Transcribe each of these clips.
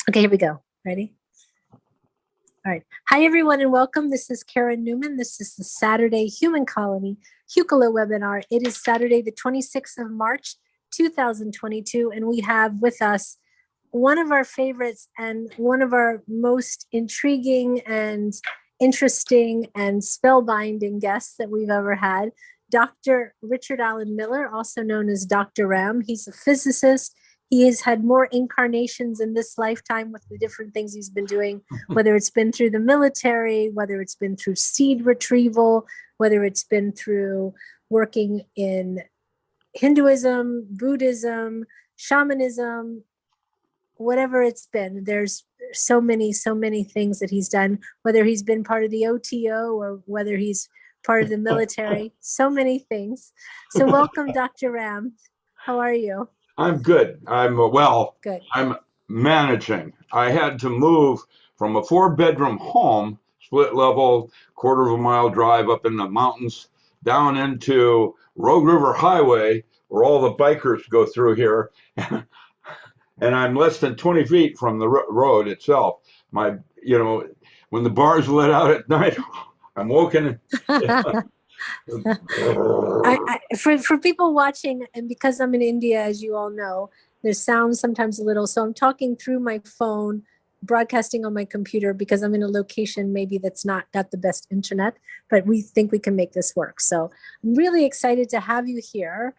Okay, here we go. Ready? All right. Hi, everyone, and welcome. This is Karen Newman. This is the Saturday Human Colony Hucolo webinar. It is Saturday, the 26th of March, 2022, and we have with us one of our favorites and one of our most intriguing and interesting and spellbinding guests that we've ever had, Dr. Richard Alan Miller, also known as Dr. Ram. He's a physicist. He has had more incarnations in this lifetime with the different things he's been doing, whether it's been through the military, whether it's been through seed retrieval, whether it's been through working in Hinduism, Buddhism, shamanism, whatever it's been. There's so many things that he's done, whether he's been part of the OTO or whether he's part of the military, so many things. So welcome, Dr. Ram. How are you? I'm good. Good. I'm managing. I had to move from a 4-bedroom home, split level, quarter of a mile drive up in the mountains, down into Rogue River Highway, where all the bikers go through here. And I'm less than 20 feet from the road itself. When the bars let out at night, I'm woken. For people watching, and because I'm in India, as you all know, there's sound sometimes a little. So I'm talking through my phone, broadcasting on my computer because I'm in a location maybe that's not got the best internet, but we think we can make this work. So I'm really excited to have you here.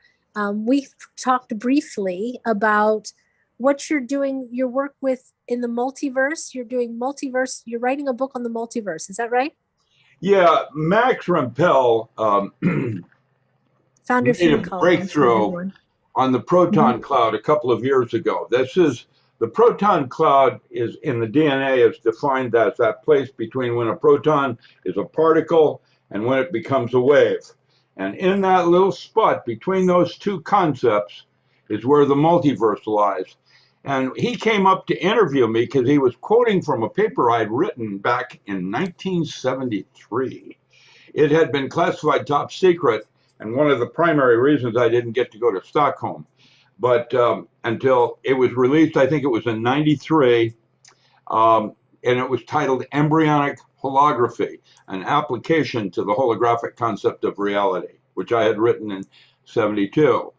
We talked briefly about what you're doing, your work with in the multiverse. You're doing multiverse. You're writing a book on the multiverse. Is that right? Yeah, Max Rempel Founder of made a Hucolo, breakthrough on the Proton Cloud a couple of years ago. The Proton Cloud is in the DNA is defined as that place between when a proton is a particle and when it becomes a wave. And in that little spot between those two concepts is where the multiverse lies. And he came up to interview me because he was quoting from a paper I'd written back in 1973. It had been classified top secret, and one of the primary reasons I didn't get to go to Stockholm. But until it was released, I think it was in 93, and it was titled Embryonic Holography, an application to the holographic concept of reality, which I had written in 72.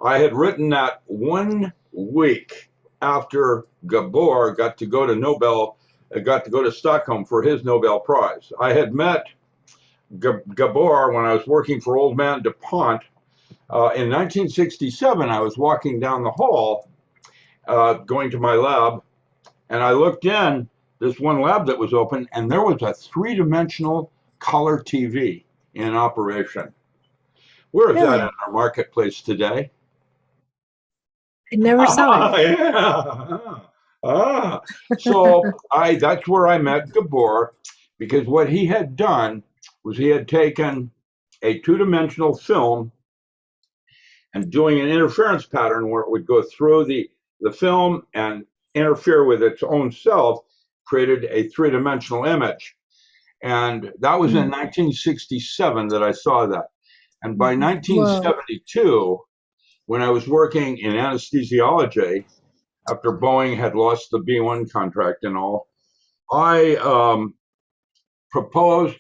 I had written that 1 week after Gabor got to go to Stockholm for his Nobel Prize. I had met Gabor when I was working for Old Man DuPont. In 1967, I was walking down the hall, going to my lab, and I looked in this one lab that was open, and there was a 3-dimensional color TV in operation. Where is that in our marketplace today? I never saw it. Yeah. So that's where I met Gabor, because what he had done was he had taken a 2-dimensional film and doing an interference pattern where it would go through the film and interfere with its own self, created a 3-dimensional image. And that was in 1967 that I saw that. And by 1972, when I was working in anesthesiology, after Boeing had lost the B-1 contract and all, I proposed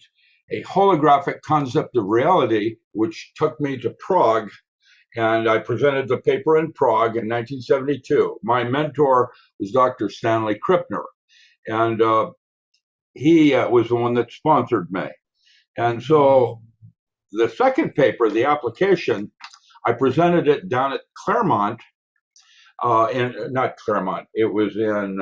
a holographic concept of reality, which took me to Prague, and I presented the paper in Prague in 1972. My mentor was Dr. Stanley Krippner, and he was the one that sponsored me. And so the second paper, the application, I presented it down at Claremont, not Claremont, it was in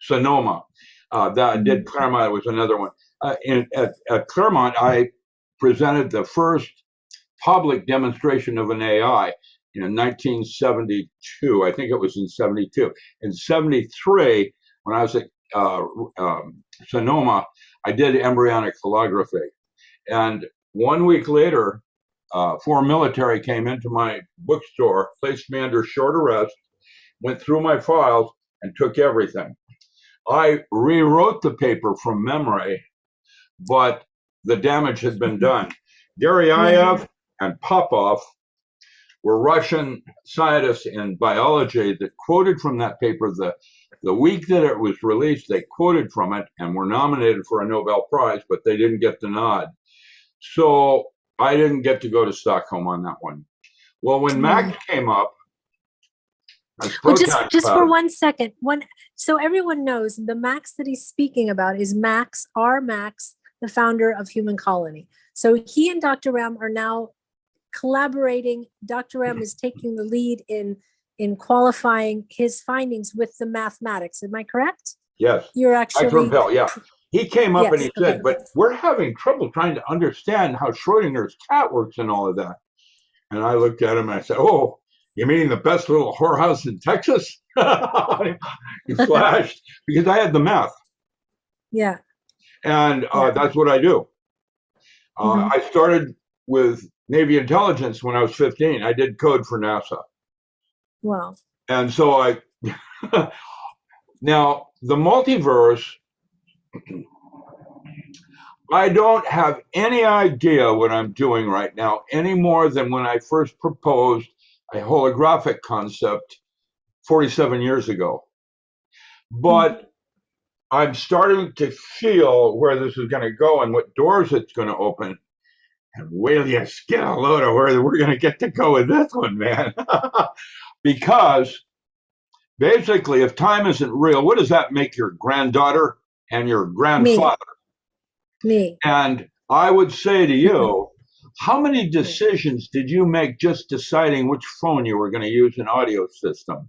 Sonoma. That did Claremont, it was another one. At Claremont, I presented the first public demonstration of an AI in 1972. I think it was in 72. In 73, when I was at Sonoma, I did embryonic holography. And 1 week later, 4 military came into my bookstore, placed me under short arrest, went through my files, and took everything. I rewrote the paper from memory, but the damage had been done. Garyaev and Popov were Russian scientists in biology that quoted from that paper the The week that it was released, they quoted from it and were nominated for a Nobel Prize, but they didn't get the nod. So I didn't get to go to Stockholm on that one. Well, when Max came up, as Well, Proton just for Cloud, 1 second, so everyone knows the Max that he's speaking about is Max, the founder of Human Colony. So he and Dr. Ram are now collaborating. Dr. Ram is taking the lead in qualifying his findings with the mathematics. Am I correct? yes, You're Max from actually, Pell, yeah. He came up yes, and he okay. said, but we're having trouble trying to understand how Schrodinger's cat works and all of that. And I looked at him and I said, oh, you mean the best little whorehouse in Texas? He flashed because I had the math. Yeah. And Yeah. that's what I do. Mhm. I started with Navy intelligence when I was 15. I did code for NASA. Wow. And so now the multiverse, I don't have any idea what I'm doing right now any more than when I first proposed a holographic concept 47 years ago. But I'm starting to feel where this is going to go and what doors it's going to open. And will you get a load of where we're going to get to go with this one, man? Because basically, if time isn't real, what does that make your granddaughter and your grandfather? Me. And I would say to you, how many decisions did you make just deciding which phone you were going to use an audio system?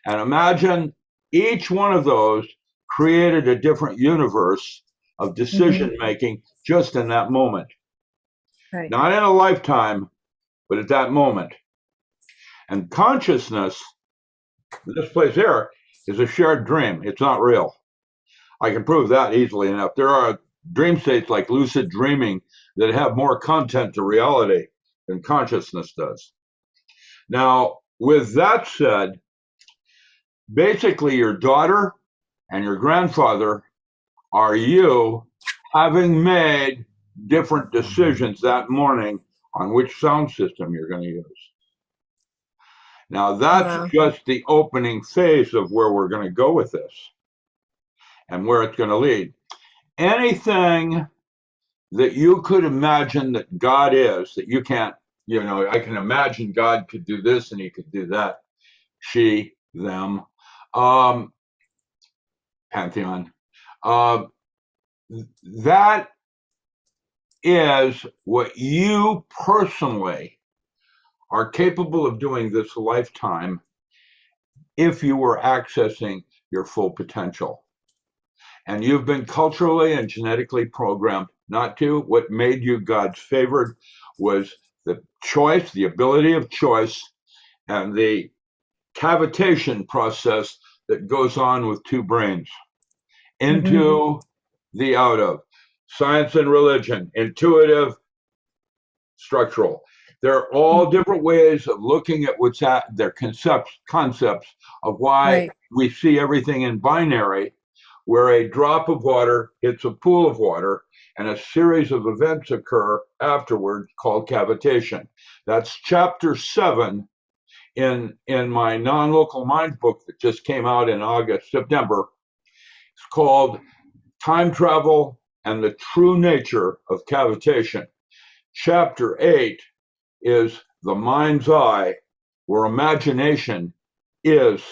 And imagine each one of those created a different universe of decision making just in that moment. Right. Not in a lifetime, but at that moment. And consciousness, this place here, is a shared dream. It's not real. I can prove that easily enough. There are dream states like lucid dreaming that have more content to reality than consciousness does. Now, with that said, basically your daughter and your grandfather are you having made different decisions that morning on which sound system you're going to use. Now, that's just the opening phase of where we're going to go with this and where it's going to lead. Anything that you could imagine that God is, that you can't, I can imagine God could do this and he could do that. She, them, Pantheon. That is what you personally are capable of doing this lifetime if you were accessing your full potential. And you've been culturally and genetically programmed not to. What made you God's favored was the choice, the ability of choice, and the cavitation process that goes on with two brains. Into the out of. Science and religion, intuitive, structural. They're all different ways of looking at what's at their concepts of why we see everything in binary, where a drop of water hits a pool of water and a series of events occur afterward called cavitation. That's chapter 7 in my non-local mind book that just came out in September. It's called Time Travel and the True Nature of Cavitation. Chapter 8 is the mind's eye, where imagination is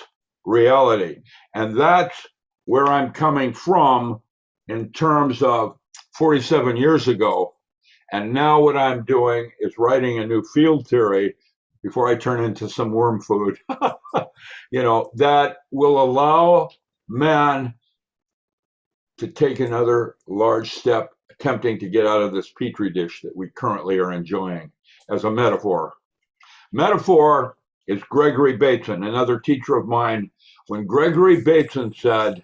reality. And that's where I'm coming from in terms of 47 years ago. And now what I'm doing is writing a new field theory before I turn into some worm food, that will allow man to take another large step attempting to get out of this petri dish that we currently are enjoying as a metaphor. Metaphor is Gregory Bateson, another teacher of mine. When Gregory Bateson said,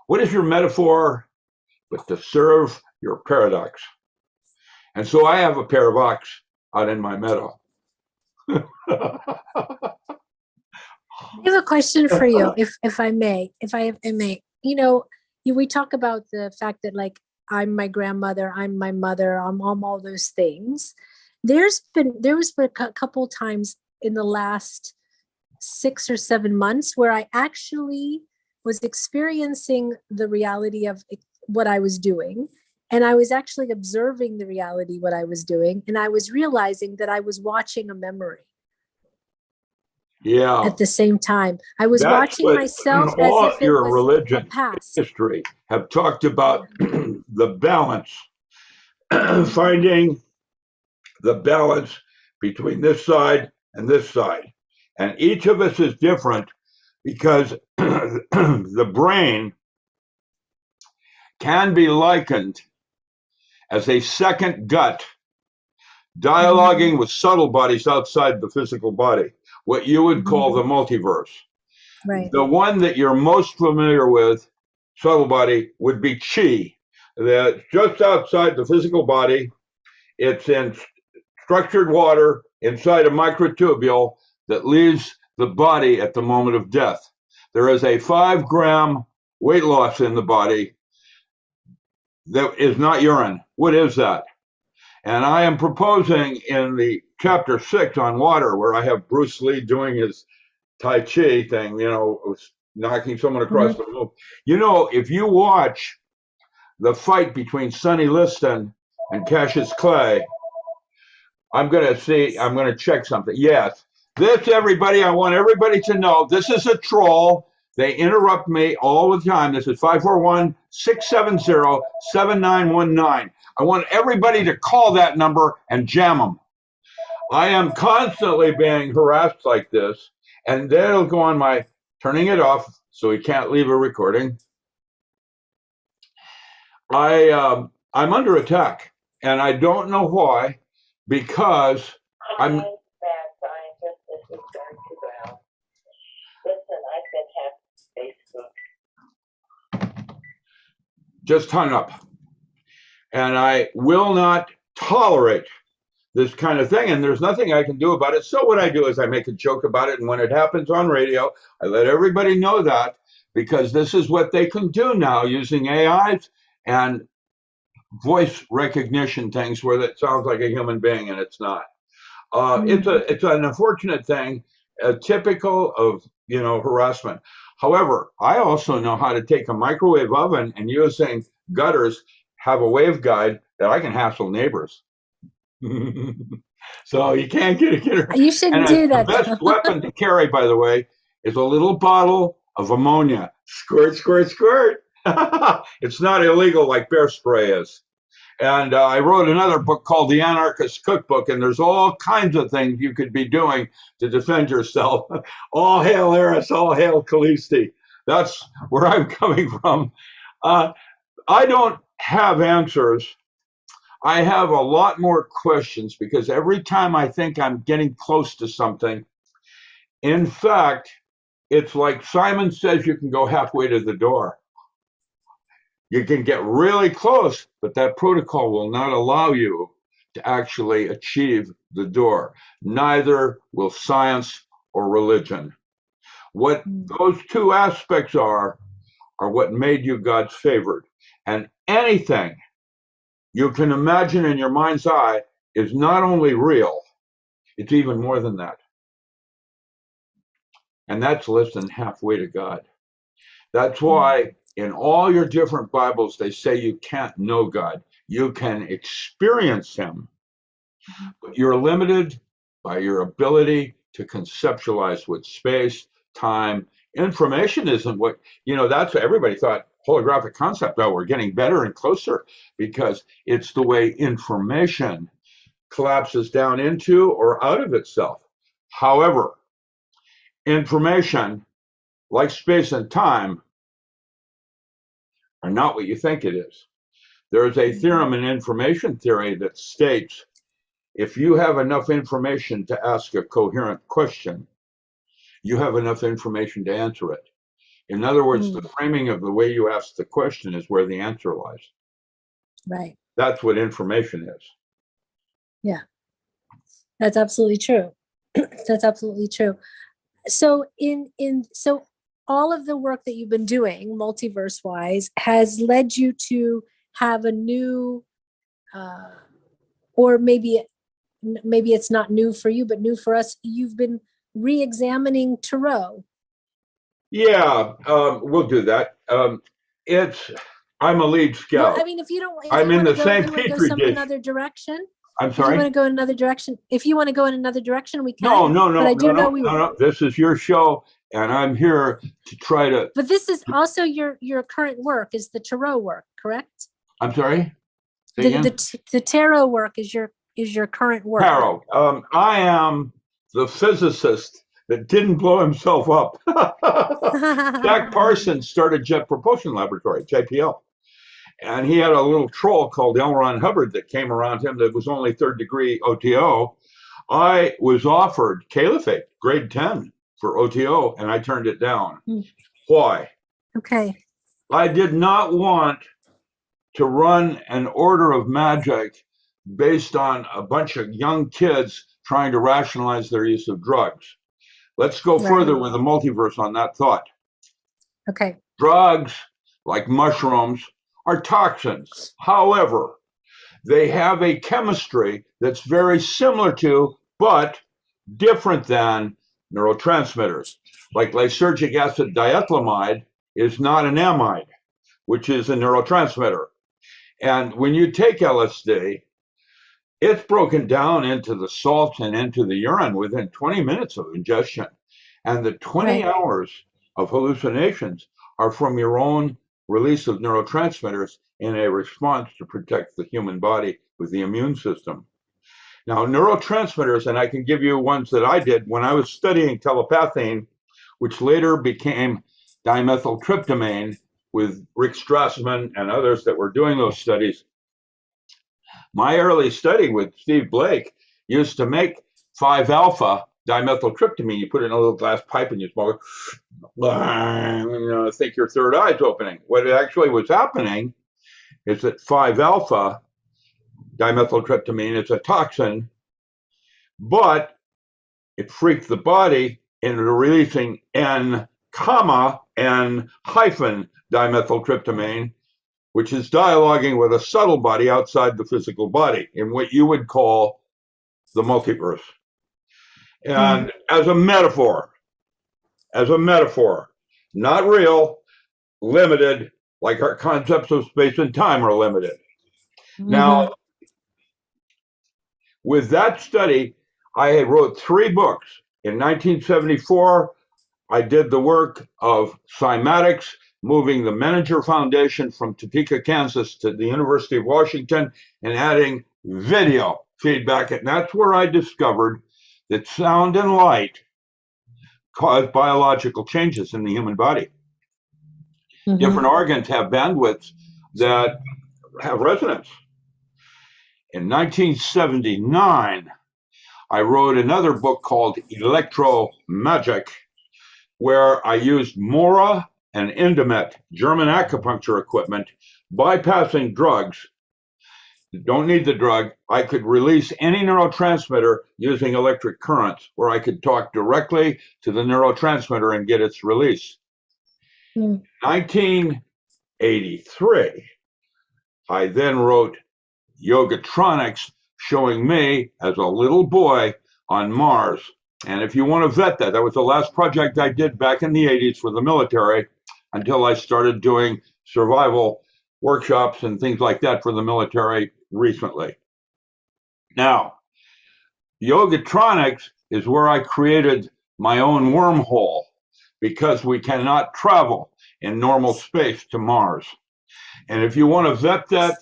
what is your metaphor but to serve your paradox? And so I have a paradox out in my meadow. I have a question for you, if I may. We talk about the fact that I'm my grandmother, I'm my mother, I'm all those things. There was a couple times in the last 6 or 7 months where I actually was experiencing the reality of what I was doing. And I was actually observing the reality, what I was doing. And I was realizing that I was watching a memory. Yeah. At the same time, I was That's watching what myself as all if it your was religion a past. history have talked about the balance, finding the balance between this side and this side. And each of us is different because the brain can be likened as a second gut, dialoguing with subtle bodies outside the physical body, what you would call the multiverse. Right. The one that you're most familiar with, subtle body, would be chi. That's just outside the physical body. It's in structured water inside a microtubule that leaves the body at the moment of death. There is a 5-gram weight loss in the body that is not urine. What is that? And I am proposing in the chapter 6 on water, where I have Bruce Lee doing his Tai Chi thing, knocking someone across the room. If you watch the fight between Sonny Liston and Cassius Clay, I'm going to check something. Yes. This, everybody, I want everybody to know, this is a troll. They interrupt me all the time. This is 541-670-7919. I want everybody to call that number and jam them. I am constantly being harassed like this, and then it'll go on my turning it off so we can't leave a recording. I'm under attack, and I don't know why, because I'm. Mad scientist, this is going to ground. Listen, I've been hacked Facebook. Just hung up, and I will not tolerate this kind of thing, and there's nothing I can do about it. So what I do is I make a joke about it, and when it happens on radio, I let everybody know that, because this is what they can do now using AIs and voice recognition things where that sounds like a human being and it's not. It's an unfortunate thing, typical of harassment. However, I also know how to take a microwave oven and using gutters have a waveguide that I can hassle neighbors. So you can't get it. You shouldn't do that. The best weapon to carry, by the way, is a little bottle of ammonia. Squirt, squirt, squirt. It's not illegal like bear spray is. And I wrote another book called The Anarchist Cookbook, and there's all kinds of things you could be doing to defend yourself. All hail Eris, all hail Callisti. That's where I'm coming from. I don't have answers. I have a lot more questions, because every time I think I'm getting close to something, in fact, it's like Simon says, you can go halfway to the door. You can get really close, but that protocol will not allow you to actually achieve the door. Neither will science or religion. What those two aspects are what made you God's favorite. And anything you can imagine in your mind's eye is not only real, it's even more than that. And that's less than halfway to God. That's why in all your different Bibles, they say you can't know God. You can experience him, but you're limited by your ability to conceptualize with space, time. Information isn't what, that's what everybody thought holographic concept. Oh, we're getting better and closer, because it's the way information collapses down into or out of itself. However, information, like space and time, are not what you think it is. There is a theorem in information theory that states if you have enough information to ask a coherent question, you have enough information to answer it. In other words, the framing of the way you ask the question is where the answer lies. Right. That's what information is. Yeah, that's absolutely true. That's absolutely true. So so all of the work that you've been doing multiverse wise has led you to have a new or maybe it's not new for you, but new for us. You've been re-examining tarot. Yeah, we'll do that. I'm a lead scout. Well, I mean, if you don't, if I'm you in want to the go, if same you want to go petri some dish. another direction, I'm if you want sorry. to go in another direction, if you want to go in another direction, we can. No. But I do know we. No. This is your show, and I'm here to try to. But this is also your current work, is the tarot work, correct? I'm sorry. Say again? The tarot work is your current work. Tarot. I am the physicist that didn't blow himself up. Jack Parsons started Jet Propulsion Laboratory, JPL. And he had a little troll called L. Ron Hubbard that came around him that was only third degree OTO. I was offered caliphate, grade 10 for OTO, and I turned it down. Why? Okay. I did not want to run an order of magic based on a bunch of young kids trying to rationalize their use of drugs. Let's go further with the multiverse on that thought. Okay. Drugs, like mushrooms, are toxins. However, they have a chemistry that's very similar to, but different than, neurotransmitters. Like lysergic acid diethylamide is not an amide, which is a neurotransmitter. And when you take LSD, it's broken down into the salts and into the urine within 20 minutes of ingestion. And the 20 hours of hallucinations are from your own release of neurotransmitters in a response to protect the human body with the immune system. Now, neurotransmitters, and I can give you ones that I did when I was studying telepathine, which later became dimethyltryptamine with Rick Strassman and others that were doing those studies. My early study with Steve Blake used to make 5-alpha dimethyltryptamine. You put it in a little glass pipe and you smoke it. Think your third eye's opening. What actually was happening is that 5-alpha dimethyltryptamine is a toxin, but it freaked the body into releasing N hyphen dimethyltryptamine, which is dialoguing with a subtle body outside the physical body in what you would call the multiverse. And as a metaphor, not real, limited, like our concepts of space and time are limited. Now, with that study, I wrote 3 books. In 1974, I did the work of cymatics, moving the Menninger Foundation from Topeka, Kansas to the University of Washington and adding video feedback. And that's where I discovered that sound and light cause biological changes in the human body. Different organs have bandwidths that have resonance. In 1979, I wrote another book called Electro Magic, where I used Mora and Indomet, German acupuncture equipment, bypassing drugs. Don't need the drug. I could release any neurotransmitter using electric currents, where I could talk directly to the neurotransmitter and get its release. 1983, I then wrote Yogatronics, showing me as a little boy on Mars. And if you want to vet that, that was the last project I did back in the 80s for the military until I started doing survival workshops and things like that for the military recently. Now, Yogatronics is where I created my own wormhole because we cannot travel in normal space to Mars. And if you want to vet that,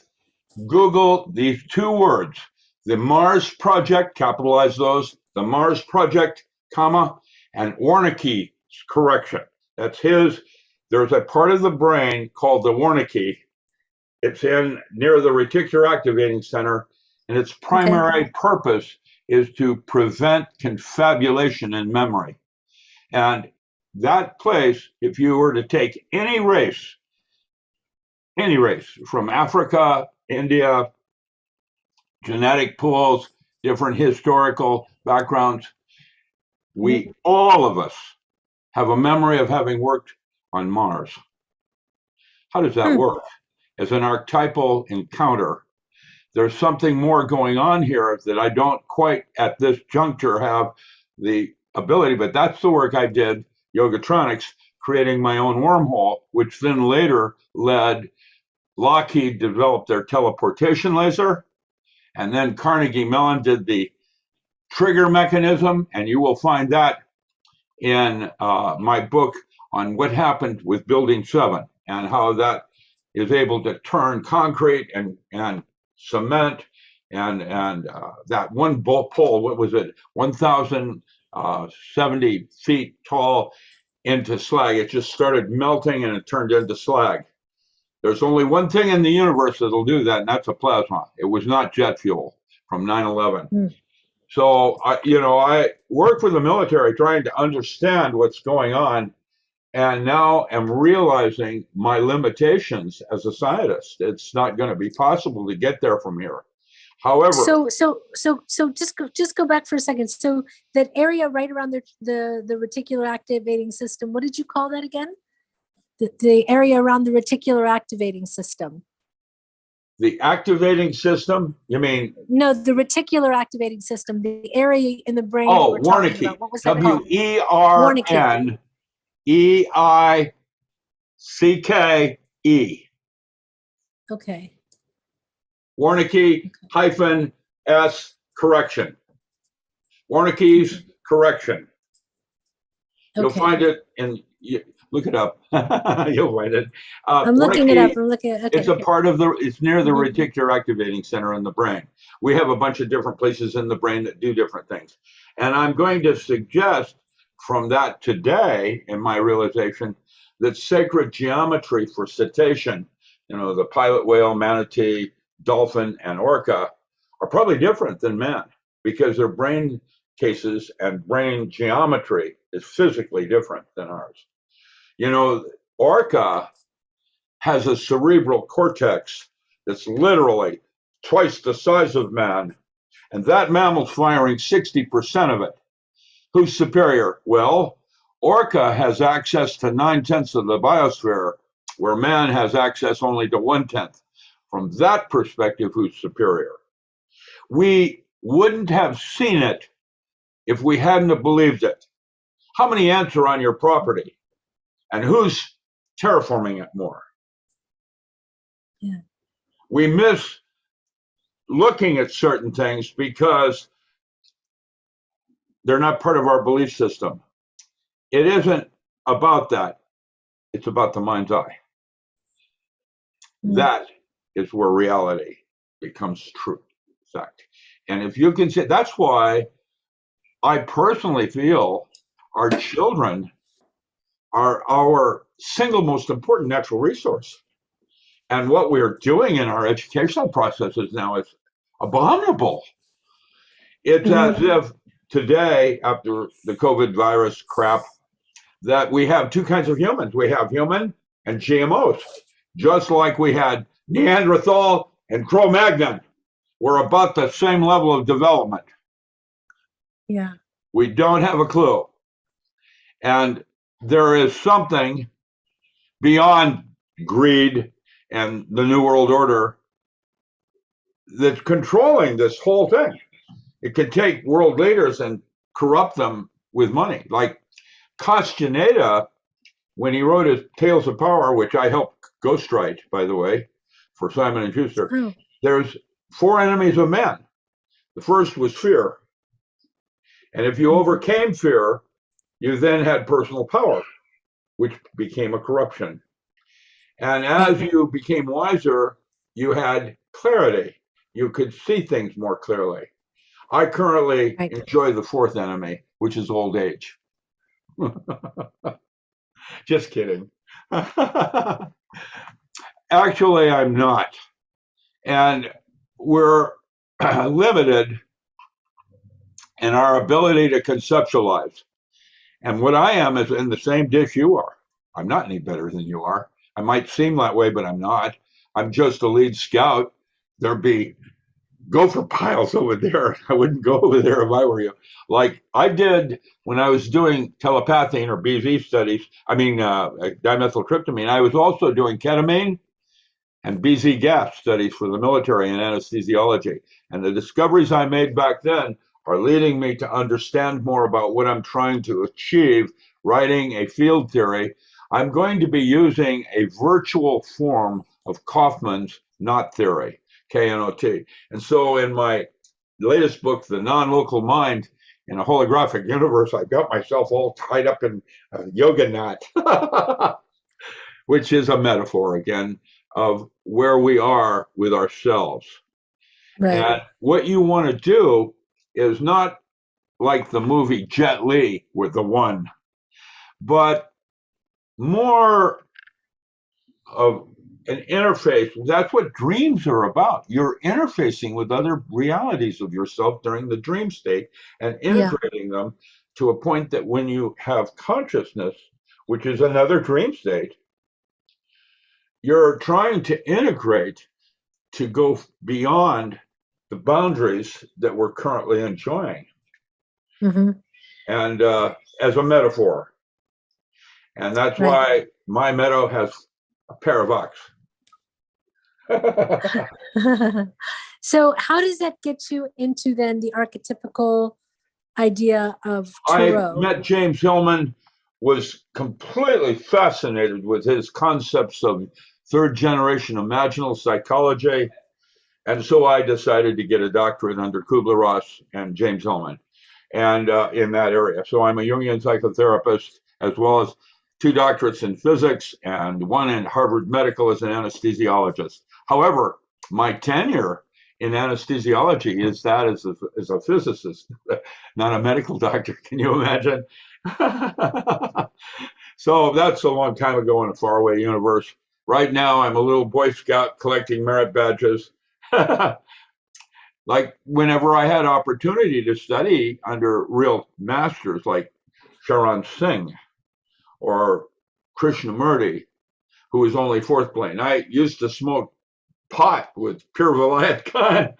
Google these 2 words, the Mars Project, capitalize those, the Mars Project, comma, and Wernicke's correction. That's his. There's a part of the brain called the Wernicke. It's in near the reticular activating center, and its primary purpose is to prevent confabulation in memory. And that place, if you were to take any race from Africa, India, genetic pools, different historical backgrounds, all of us have a memory of having worked on Mars. How does that work? As an archetypal encounter, there's something more going on here that I don't quite at this juncture have the ability, but that's the work I did, Yogatronics, creating my own wormhole, which then later led Lockheed developed their teleportation laser, and then Carnegie Mellon did the trigger mechanism, and you will find that in my book on what happened with Building 7 and how that is able to turn concrete and cement and that one bolt pole, what was it, 1,070 feet tall into slag. It just started melting and it turned into slag. There's only one thing in the universe that'll do that, and that's a plasma. It was not jet fuel from 9/11. So, I work for the military trying to understand what's going on, and now am realizing my limitations as a scientist. It's not going to be possible to get there from here. However, so just go back for a second. So that area right around the reticular activating system, what did you call that again? The area around the reticular activating system. The activating system, you mean? No, the reticular activating system, the area in the brain. Oh, Wernicke. What was that called? Wernicke. Okay. Wernicke hyphen S correction. Wernicke's correction. Okay. You'll find it look it up. You'll find it. I'm looking it up. I'm looking at. Okay. It's a part of it's near the reticular activating center in the brain. We have a bunch of different places in the brain that do different things. And I'm going to suggest from that today, in my realization, that sacred geometry for cetacean, the pilot whale, manatee, dolphin, and orca, are probably different than man because their brain cases and brain geometry is physically different than ours. Orca has a cerebral cortex that's literally twice the size of man, and that mammal's firing 60% of it. Who's superior? Well, orca has access to 9/10 of the biosphere, where man has access only to 1/10. From that perspective, who's superior? We wouldn't have seen it if we hadn't have believed it. How many ants are on your property? And who's terraforming it more? Yeah. We miss looking at certain things because they're not part of our belief system. It isn't about that. It's about the mind's eye. That is where reality becomes true, fact. And if you can say, that's why I personally feel our children are our single most important natural resource. And what we're doing in our educational processes now is abominable. It's as if today, after the COVID virus crap, that we have two kinds of humans. We have human and GMOs, just like we had Neanderthal and Cro-Magnon. We're about the same level of development. Yeah. We don't have a clue. And there is something beyond greed and the New World Order that's controlling this whole thing. It can take world leaders and corrupt them with money. Like Castaneda, when he wrote his Tales of Power, which I helped ghostwrite, by the way, for Simon & Schuster, there's 4 enemies of man. The first was fear. And if you overcame fear, you then had personal power, which became a corruption. And as you became wiser, you had clarity. You could see things more clearly. I currently enjoy the 4th enemy, which is old age. Just kidding. Actually, I'm not. And we're limited in our ability to conceptualize. And what I am is in the same dish you are. I'm not any better than you are. I might seem that way, but I'm not. I'm just a lead scout. There'd be gopher piles over there. I wouldn't go over there if I were you. Like I did when I was doing telepathy or BZ studies, dimethyltryptamine, I was also doing ketamine and BZ gas studies for the military and anesthesiology. And the discoveries I made back then are leading me to understand more about what I'm trying to achieve, writing a field theory, I'm going to be using a virtual form of Kaufman's knot theory, K-N-O-T. And so in my latest book, The Non-Local Mind in a Holographic Universe, I got myself all tied up in a yoga knot, which is a metaphor, again, of where we are with ourselves. Right. And what you want to do is not like the movie Jet Li with the one, but more of an interface. That's what dreams are about. You're interfacing with other realities of yourself during the dream state and integrating them to a point that when you have consciousness, which is another dream state, you're trying to integrate to go beyond the boundaries that we're currently enjoying. Mm-hmm. And as a metaphor. And that's why my meadow has a pair of ox. So how does that get you into then the archetypical idea of tarot? I met James Hillman, was completely fascinated with his concepts of third generation imaginal psychology. And so I decided to get a doctorate under Kubler-Ross and James Hillman, and in that area. So I'm a Jungian psychotherapist, as well as 2 doctorates in physics and 1 in Harvard Medical as an anesthesiologist. However, my tenure in anesthesiology is that as a physicist, not a medical doctor. Can you imagine? So that's a long time ago in a faraway universe. Right now, I'm a little Boy Scout collecting merit badges. Like whenever I had opportunity to study under real masters like Charan Singh or Krishnamurti, who was only 4th plane, I used to smoke pot with Pir Vilayat Khan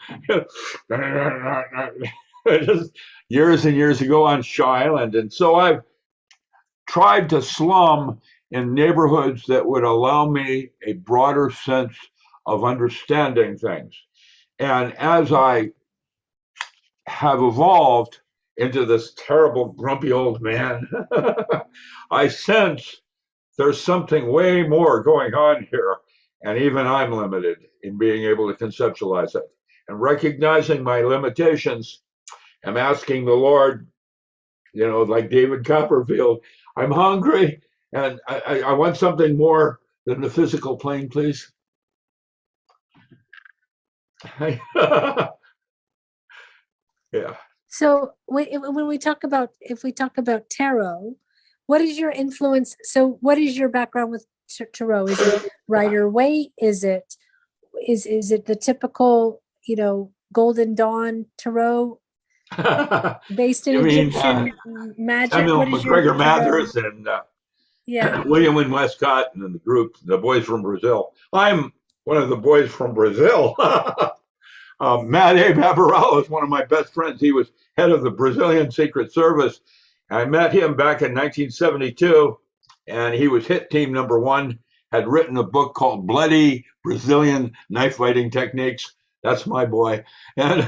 just years and years ago on Shaw Island. And so I've tried to slum in neighborhoods that would allow me a broader sense of understanding things. And as I have evolved into this terrible, grumpy old man, I sense there's something way more going on here. And even I'm limited in being able to conceptualize it. And recognizing my limitations, I'm asking the Lord, you know, like David Copperfield, I'm hungry and I want something more than the physical plane, please. Yeah. So when we talk about, if we talk about tarot, what is your influence? So what is your background with tarot? Is it Rider-Waite? Is it the typical, you know, Golden Dawn tarot based in Egyptian magic? Samuel What is McGregor your Mathers and William and Westcott and the group, the boys from Brazil. I'm one of the boys from Brazil. Matt A. Babarella is one of my best friends. He was head of the Brazilian Secret Service. I met him back in 1972, and he was hit team #1, had written a book called Bloody Brazilian Knife Fighting Techniques. That's my boy. And,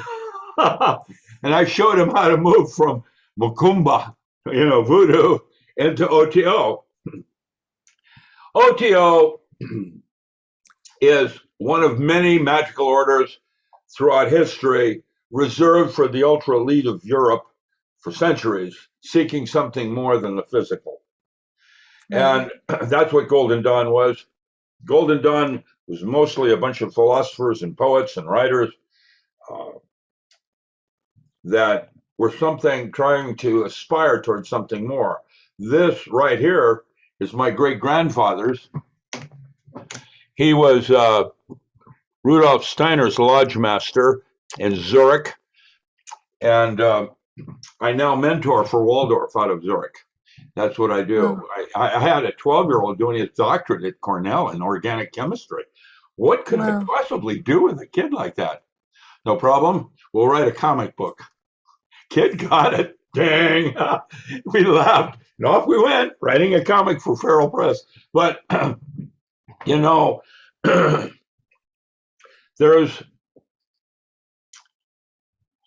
and I showed him how to move from Macumba, you know, voodoo, into OTO. OTO is one of many magical orders throughout history reserved for the ultra elite of Europe for centuries, seeking something more than the physical. And that's what Golden Dawn was. Golden Dawn was mostly a bunch of philosophers and poets and writers that were trying to aspire towards something more. This right here is my great-grandfather's. He was Rudolf Steiner's lodge master in Zurich, and I now mentor for Waldorf out of Zurich. That's what I do. I had a 12-year-old doing his doctorate at Cornell in organic chemistry. What could I possibly do with a kid like that? No problem. We'll write a comic book. Kid got it. Dang. We laughed. And off we went, writing a comic for Feral Press. But, you know, there's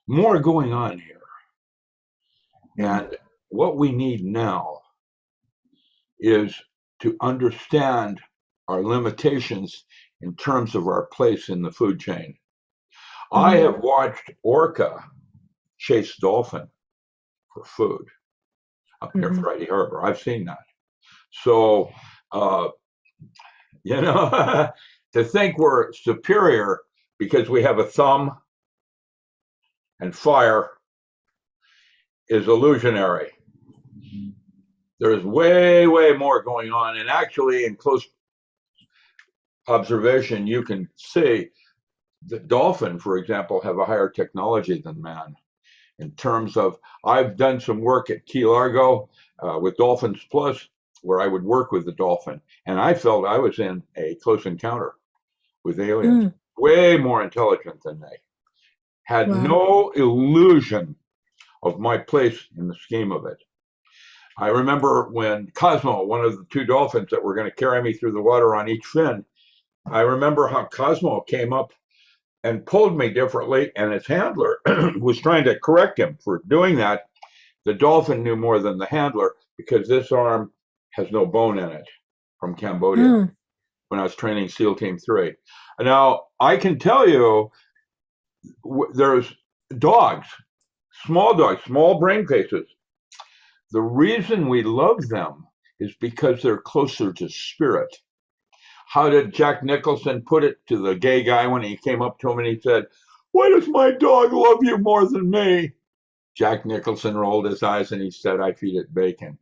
more going on here. And what we need now is to understand our limitations in terms of our place in the food chain. I have watched orca chase dolphin for food up near Friday Harbor. I've seen that. So, you know, to think we're superior because we have a thumb and fire is illusionary. There's way, way more going on. And actually, in close observation, you can see the dolphin, for example, have a higher technology than man. In terms of, I've done some work at Key Largo with Dolphins Plus, where I would work with the dolphin, and I felt I was in a close encounter with aliens, way more intelligent than they. Had no illusion of my place in the scheme of it. I remember when Cosmo, one of the two dolphins that were going to carry me through the water on each fin, I remember how Cosmo came up and pulled me differently, and his handler was trying to correct him for doing that. The dolphin knew more than the handler because this arm has no bone in it from Cambodia when I was training SEAL Team 3. Now, I can tell you there's dogs, small brain cases. The reason we love them is because they're closer to spirit. How did Jack Nicholson put it to the gay guy when he came up to him and he said, "Why does my dog love you more than me?" Jack Nicholson rolled his eyes and he said, "I feed it bacon."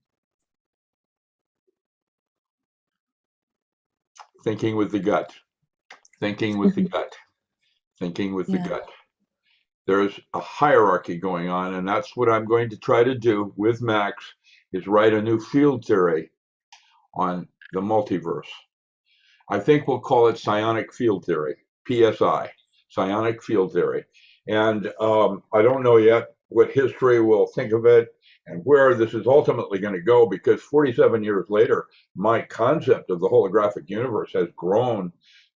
Thinking with the gut, thinking with the gut, thinking with the gut. There's a hierarchy going on, and that's what I'm going to try to do with Max, is write a new field theory on the multiverse. I think we'll call it psionic field theory, PSI, psionic field theory. And I don't know yet what history will think of it and where this is ultimately going to go, because 47 years later, my concept of the holographic universe has grown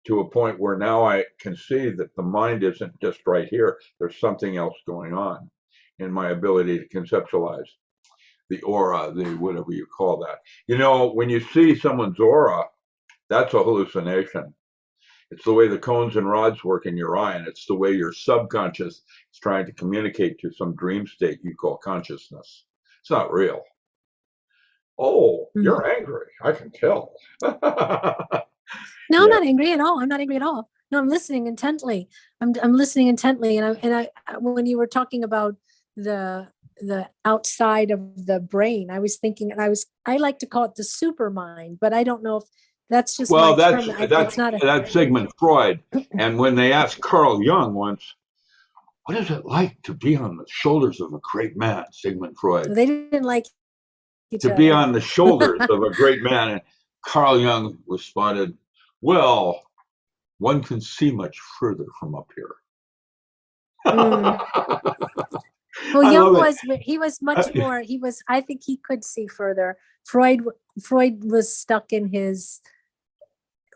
to a point where now I can see that the mind isn't just right here. There's something else going on in my ability to conceptualize the aura, the whatever you call that. You know, when you see someone's aura, that's a hallucination. It's the way the cones and rods work in your eye, and it's the way your subconscious is trying to communicate to some dream state you call consciousness. It's not real. Oh, you're angry. I can tell. No, I'm not angry at all. I'm not angry at all. No, I'm listening intently. I'm listening intently. And I when you were talking about the outside of the brain, I was thinking, and I like to call it the super mind, but I don't know if that's just my term. That's Sigmund Freud. And when they asked Carl Jung once, "What is it like to be on the shoulders of a great man?" Sigmund Freud. They didn't like to be on the shoulders of a great man. And Carl Jung responded, "Well, one can see much further from up here." Well, Jung was much more, I think he could see further. Freud was stuck in his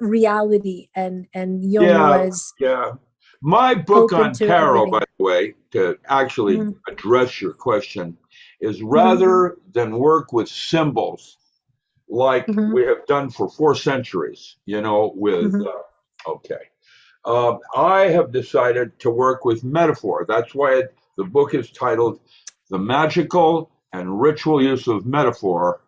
reality, and Jung was. Yeah. My book on tarot, by the way, to actually address your question, is rather than work with symbols like we have done for 4 centuries, you know, with, I have decided to work with metaphor. That's why the book is titled The Magical and Ritual Use of Metaphor,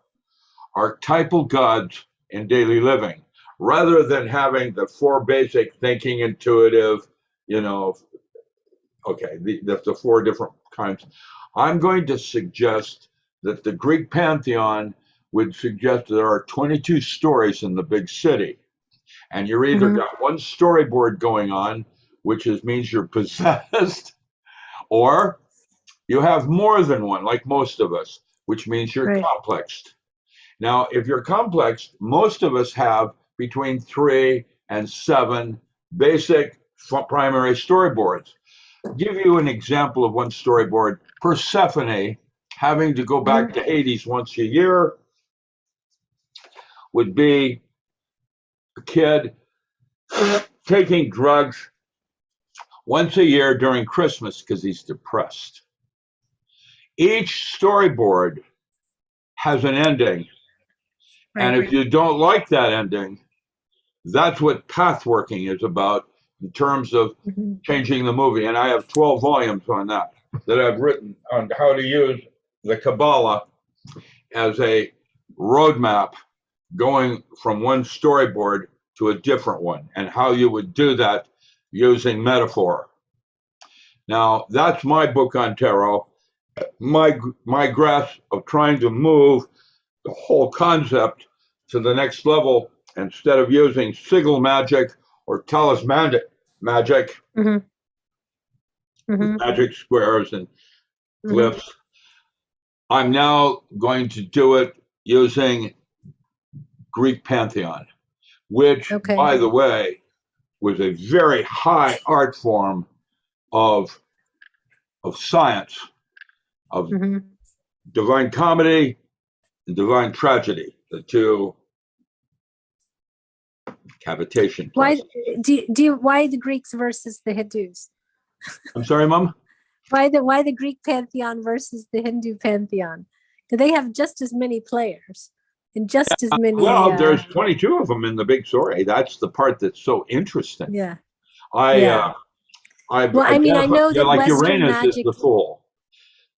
Archetypal Gods in Daily Living, rather than having the 4 basic thinking, intuitive, you know, the 4 different kinds. I'm going to suggest that the Greek Pantheon would suggest there are 22 stories in the big city. And you're either got one storyboard going on, which means you're possessed, or you have more than one, like most of us, which means you're complexed. Now, if you're complex, most of us have between 3 and 7 basic primary storyboards. I'll give you an example of one storyboard. Persephone, having to go back to Hades once a year, would be a kid taking drugs once a year during Christmas because he's depressed. Each storyboard has an ending. And Right. if you don't like that ending, that's what path working is about in terms of Mhm. changing the movie. And I have 12 volumes on that I've written on how to use the Kabbalah as a roadmap going from one storyboard to a different one and how you would do that using metaphor. Now, that's my book on tarot. My grasp of trying to move the whole concept to the next level instead of using sigil magic or talismanic magic, Mhm. Mhm. magic squares and Mhm. glyphs. I'm now going to do it using Greek Pantheon, which, Okay. by the way, was a very high art form of science, of Mhm. divine comedy and divine tragedy, the two cavitation Why places. why the Greeks versus the Hindus? I'm sorry, Mom? Why the Greek pantheon versus the Hindu pantheon? Do they have just as many players and just as many? Well, there's 22 of them in the big story. That's the part that's so interesting. Yeah. I Well, I mean, I know that like Western Uranus is magic. the fool.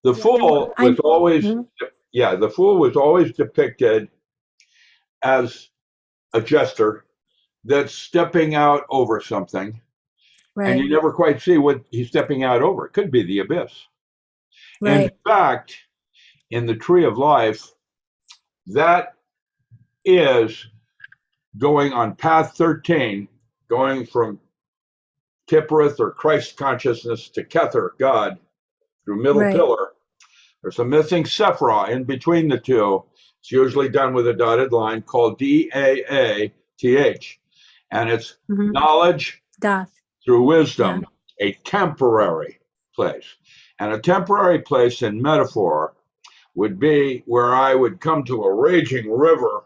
The Yeah, I fool I was always, mhm. the fool was always depicted as a jester that's stepping out over something, and Right. you never quite see what he's stepping out over. It could be the abyss. In Right. fact, in the Tree of Life, that is going on path 13, going from Tipperith or Christ consciousness to Kether, God, through middle Right. pillar. There's a missing Sephra in between the two. It's usually done with a dotted line called DAATH. And it's Mhm. knowledge Doth. through wisdom, a temporary place. And a temporary place in metaphor would be where I would come to a raging river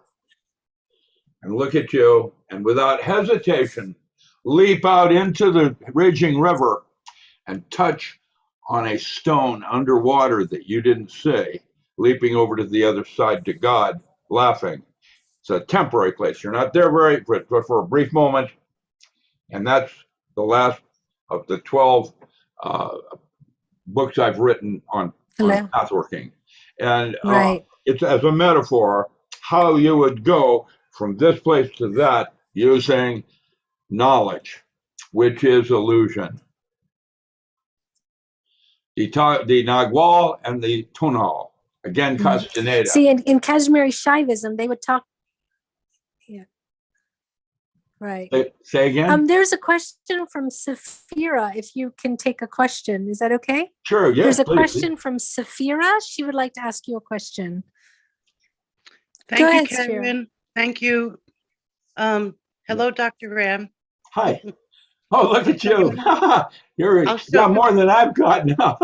and look at you and without hesitation leap out into the raging river and touch on a stone underwater that you didn't see, leaping over to the other side to God, laughing. It's a temporary place. You're not there but for a brief moment. And that's the last of the 12 uh, books I've written on pathworking. And Right. it's as a metaphor, how you would go from this place to that using knowledge, which is illusion. The Nagual and the Tonal, again, Castaneda. See, in Kashmiri Shaivism, they would talk. Yeah. Right. Say again? There's a question from Safira. If you can take a question, is that okay? Sure, yes, There's a please. question from Safira. She would like to ask you a question. Thank Go you, ahead, Karen. Thank you. Hello, Dr. Ram. Hi. Oh, look at you. You got more than I've got now.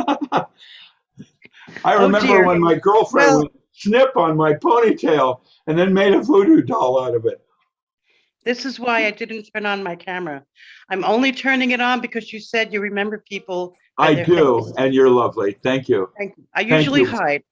I remember when my girlfriend would snip on my ponytail and then made a voodoo doll out of it. This is why I didn't turn on my camera. I'm only turning it on because you said you remember people. I do, and you're lovely. Thank you. Thank you. I usually hide.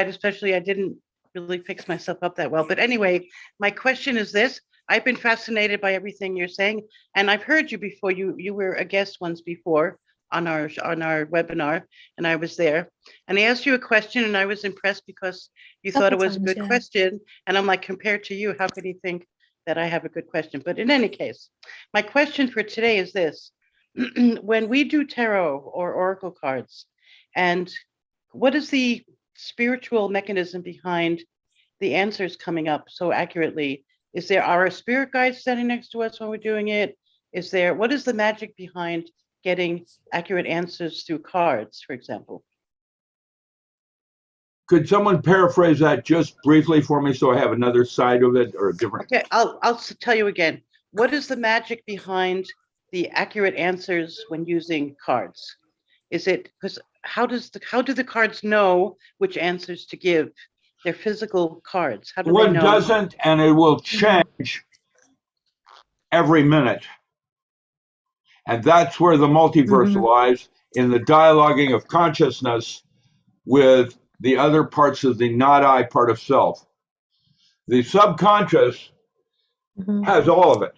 Especially I didn't really fix myself up that well. But anyway, my question is this. I've been fascinated by everything you're saying, and I've heard you before. You were a guest once before on our webinar, and I was there. And I asked you a question, and I was impressed because you thought it was a good question. And I'm like, compared to you, how could he think that I have a good question? But in any case, my question for today is this. When we do tarot or oracle cards, and what is the spiritual mechanism behind the answers coming up so accurately? Is there our spirit guides standing next to us when we're doing it? What is the magic behind getting accurate answers through cards, for example? Could someone paraphrase that just briefly for me so I have another side of it or a different? Okay, I'll tell you again. What is the magic behind the accurate answers when using cards? Is it because how do the cards know which answers to give? They're physical cards. How do they know? One doesn't, and it will change every minute. And that's where the multiverse lies, in the dialoguing of consciousness with the other parts of the not I part of self. The subconscious Mhm. has all of it,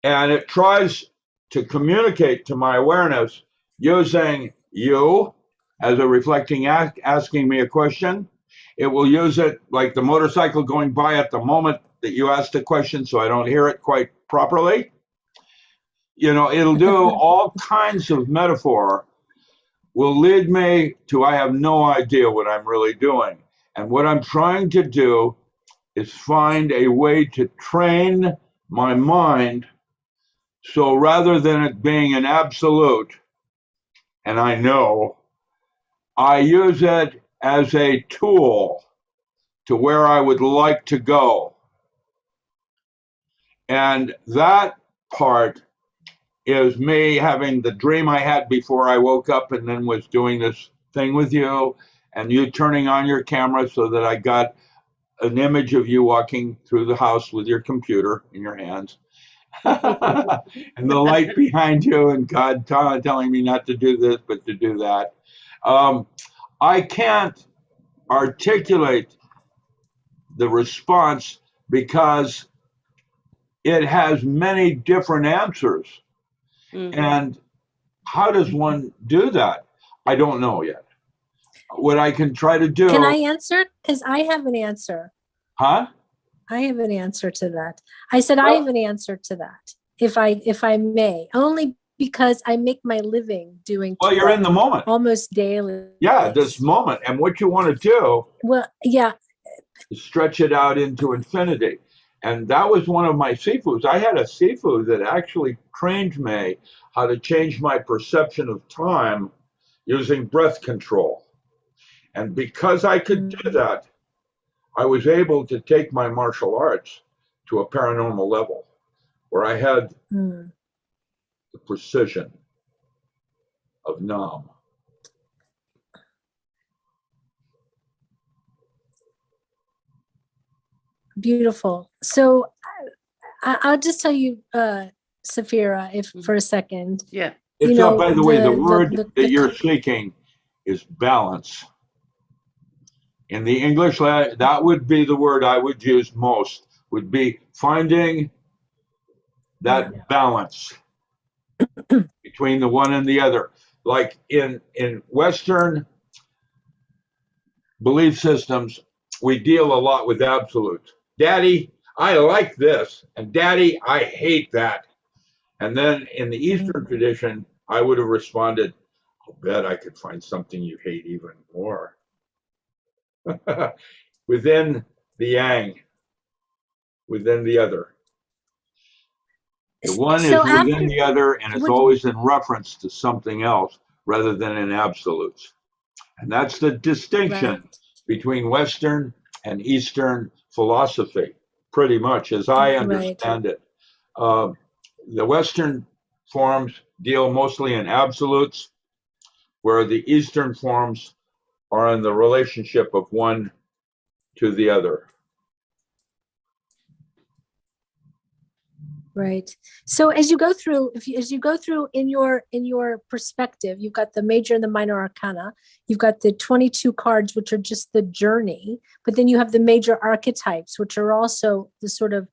and it tries to communicate to my awareness using you as a reflecting asking me a question. It will use it like the motorcycle going by at the moment that you ask the question, so I don't hear it quite properly. You know, it'll do all kinds of metaphor, will lead me to I have no idea what I'm really doing. And what I'm trying to do is find a way to train my mind so rather than it being an absolute, and I know, I use it as a tool to where I would like to go. And that part is me having the dream I had before I woke up and then was doing this thing with you, and you turning on your camera so that I got an image of you walking through the house with your computer in your hands. And the light behind you, and God telling me not to do this, but to do that. I can't articulate the response because it has many different answers. Mhm. And how does one do that? I don't know yet. What I can try to do. Can I answer? Because I have an answer. Huh? I have an answer to that. I said I have an answer to that, if I may, only because I make my living doing Well, you're in the moment. almost daily. Yeah, this moment. And what you want to do Well, yeah. is stretch it out into infinity. And that was one of my sifus. I had a sifu that actually trained me how to change my perception of time using breath control. And because I could do that, I was able to take my martial arts to a paranormal level where I had the precision of Nam. Beautiful. So I'll just tell you, Safira, if for a second. Yeah. It's not, by the way, the word that you're seeking is balance. In the English, that would be the word I would use most, would be finding that balance between the one and the other. Like in Western belief systems, we deal a lot with absolutes. Daddy, I like this, and Daddy, I hate that. And then in the Eastern tradition, I would have responded, I'll bet I could find something you hate even more. Within the yang, within the other. The one is within the other, and it's always in reference to something else rather than in absolutes. And that's the distinction between Western and Eastern philosophy, pretty much, as I understand it. The Western forms deal mostly in absolutes, where the Eastern forms are in the relationship of one to the other. Right. So as you go through, in your perspective, you've got the major and the minor arcana. You've got the 22 cards, which are just the journey, but then you have the major archetypes, which are also the sort of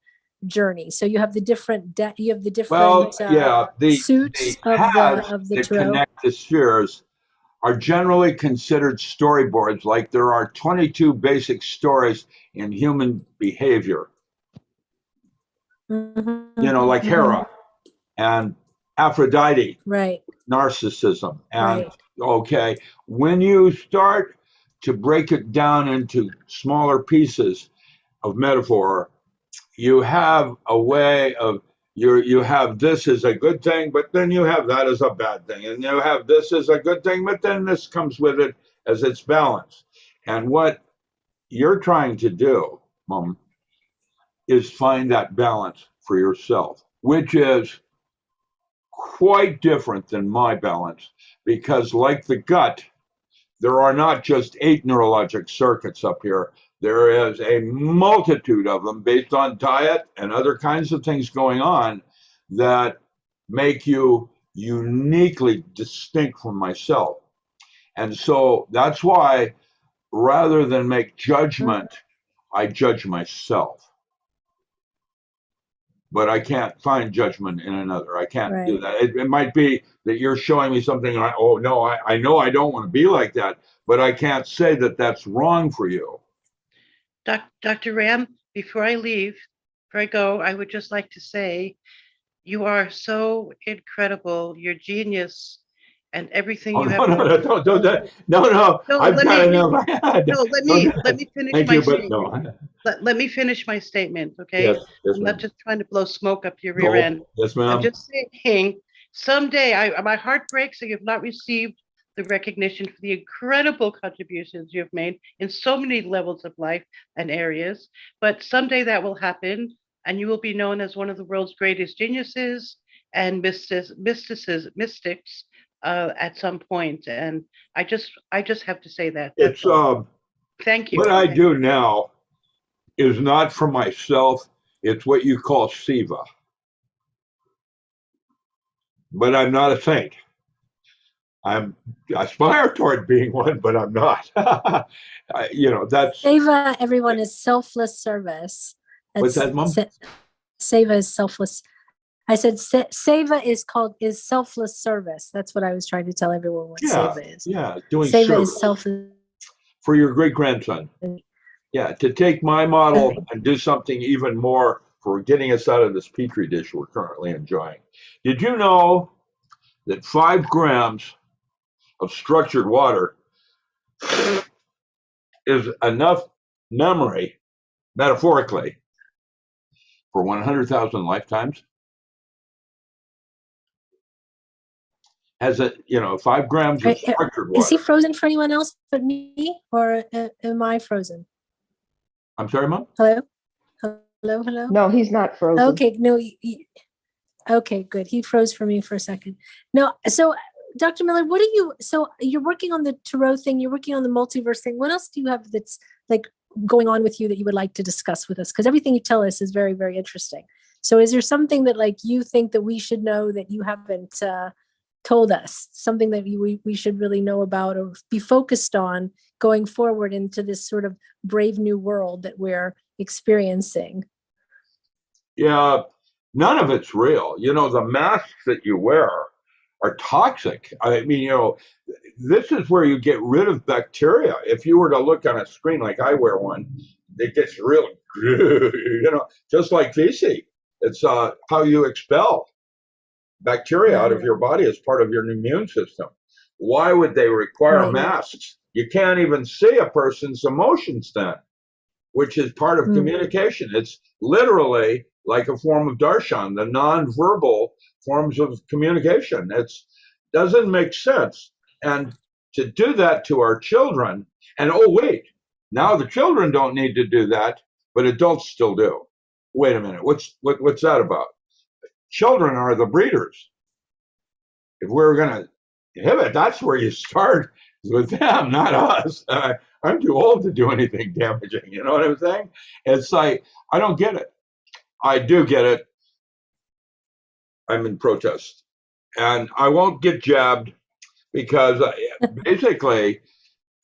journey. So you have the different suits of the tarot. Connect the spheres are generally considered storyboards, like there are 22 basic stories in human behavior. You know, like Hera and Aphrodite, narcissism. And okay, when you start to break it down into smaller pieces of metaphor, you have a way of you have this as a good thing, but then you have that as a bad thing, and you have this as a good thing, but then this comes with it as its balance. And what you're trying to do, Mom, is find that balance for yourself, which is quite different than my balance, because like the gut, there are not just 8 neurologic circuits up here. There is a multitude of them based on diet and other kinds of things going on that make you uniquely distinct from myself. And so that's why rather than make judgment, I judge myself. But I can't find judgment in another. I can't do that. It might be that you're showing me something. Oh no, I know I don't want to be like that, but I can't say that that's wrong for you. Dr. Ram, before I go, I would just like to say, you are so incredible. Your genius and everything you have. No. I've got enough. No, let me finish Thank my you, but statement. no. Let me finish my statement, okay? Yes, I'm ma'am. not just trying to blow smoke up your rear end. Yes, I'm ma'am. just saying, someday, my heart breaks that you've not received the recognition for the incredible contributions you've made in so many levels of life and areas. But someday that will happen, and you will be known as one of the world's greatest geniuses and mystics at some point. And I just have to say that. It's Thank you. What I do now is not for myself. It's what you call Siva. But I'm not a saint. I aspire toward being one, but I'm not. That's Seva, everyone, is selfless service. What's that, Mom? Seva is selfless. I said Seva is selfless service. That's what I was trying to tell everyone what Seva is. Yeah, doing Seva service is selfless. for your great grandson. Yeah, to take my model and do something even more for getting us out of this petri dish we're currently enjoying. Did you know that 5 grams of structured water is enough memory, metaphorically, for 100,000 lifetimes? Has 5 grams of structured water. Is he frozen for anyone else but me, or am I frozen? I'm sorry, Mom? Hello? No, he's not frozen. Okay, no. Okay, good. He froze for me for a second. No, so Dr. Miller, so you're working on the tarot thing, you're working on the multiverse thing. What else do you have that's like going on with you that you would like to discuss with us? Because everything you tell us is very, very interesting. So is there something that like you think that we should know that you haven't told us, something that we should really know about or be focused on going forward into this sort of brave new world that we're experiencing? Yeah, none of it's real. The masks that you wear are toxic. I mean, this is where you get rid of bacteria. If you were to look on a screen like I wear one, it gets real, just like feces. It's how you expel bacteria out of your body as part of your immune system. Why would they require masks? You can't even see a person's emotions then, which is part of communication. It's literally like a form of darshan, the non-verbal forms of communication. It doesn't make sense. And to do that to our children, and oh wait, now the children don't need to do that, but adults still do. Wait a minute, what's that about? Children are the breeders. If we're going to inhibit, that's where you start, with them, not us. I'm too old to do anything damaging. You know what I'm saying? It's like, I don't get it. I do get it. I'm in protest. And I won't get jabbed because basically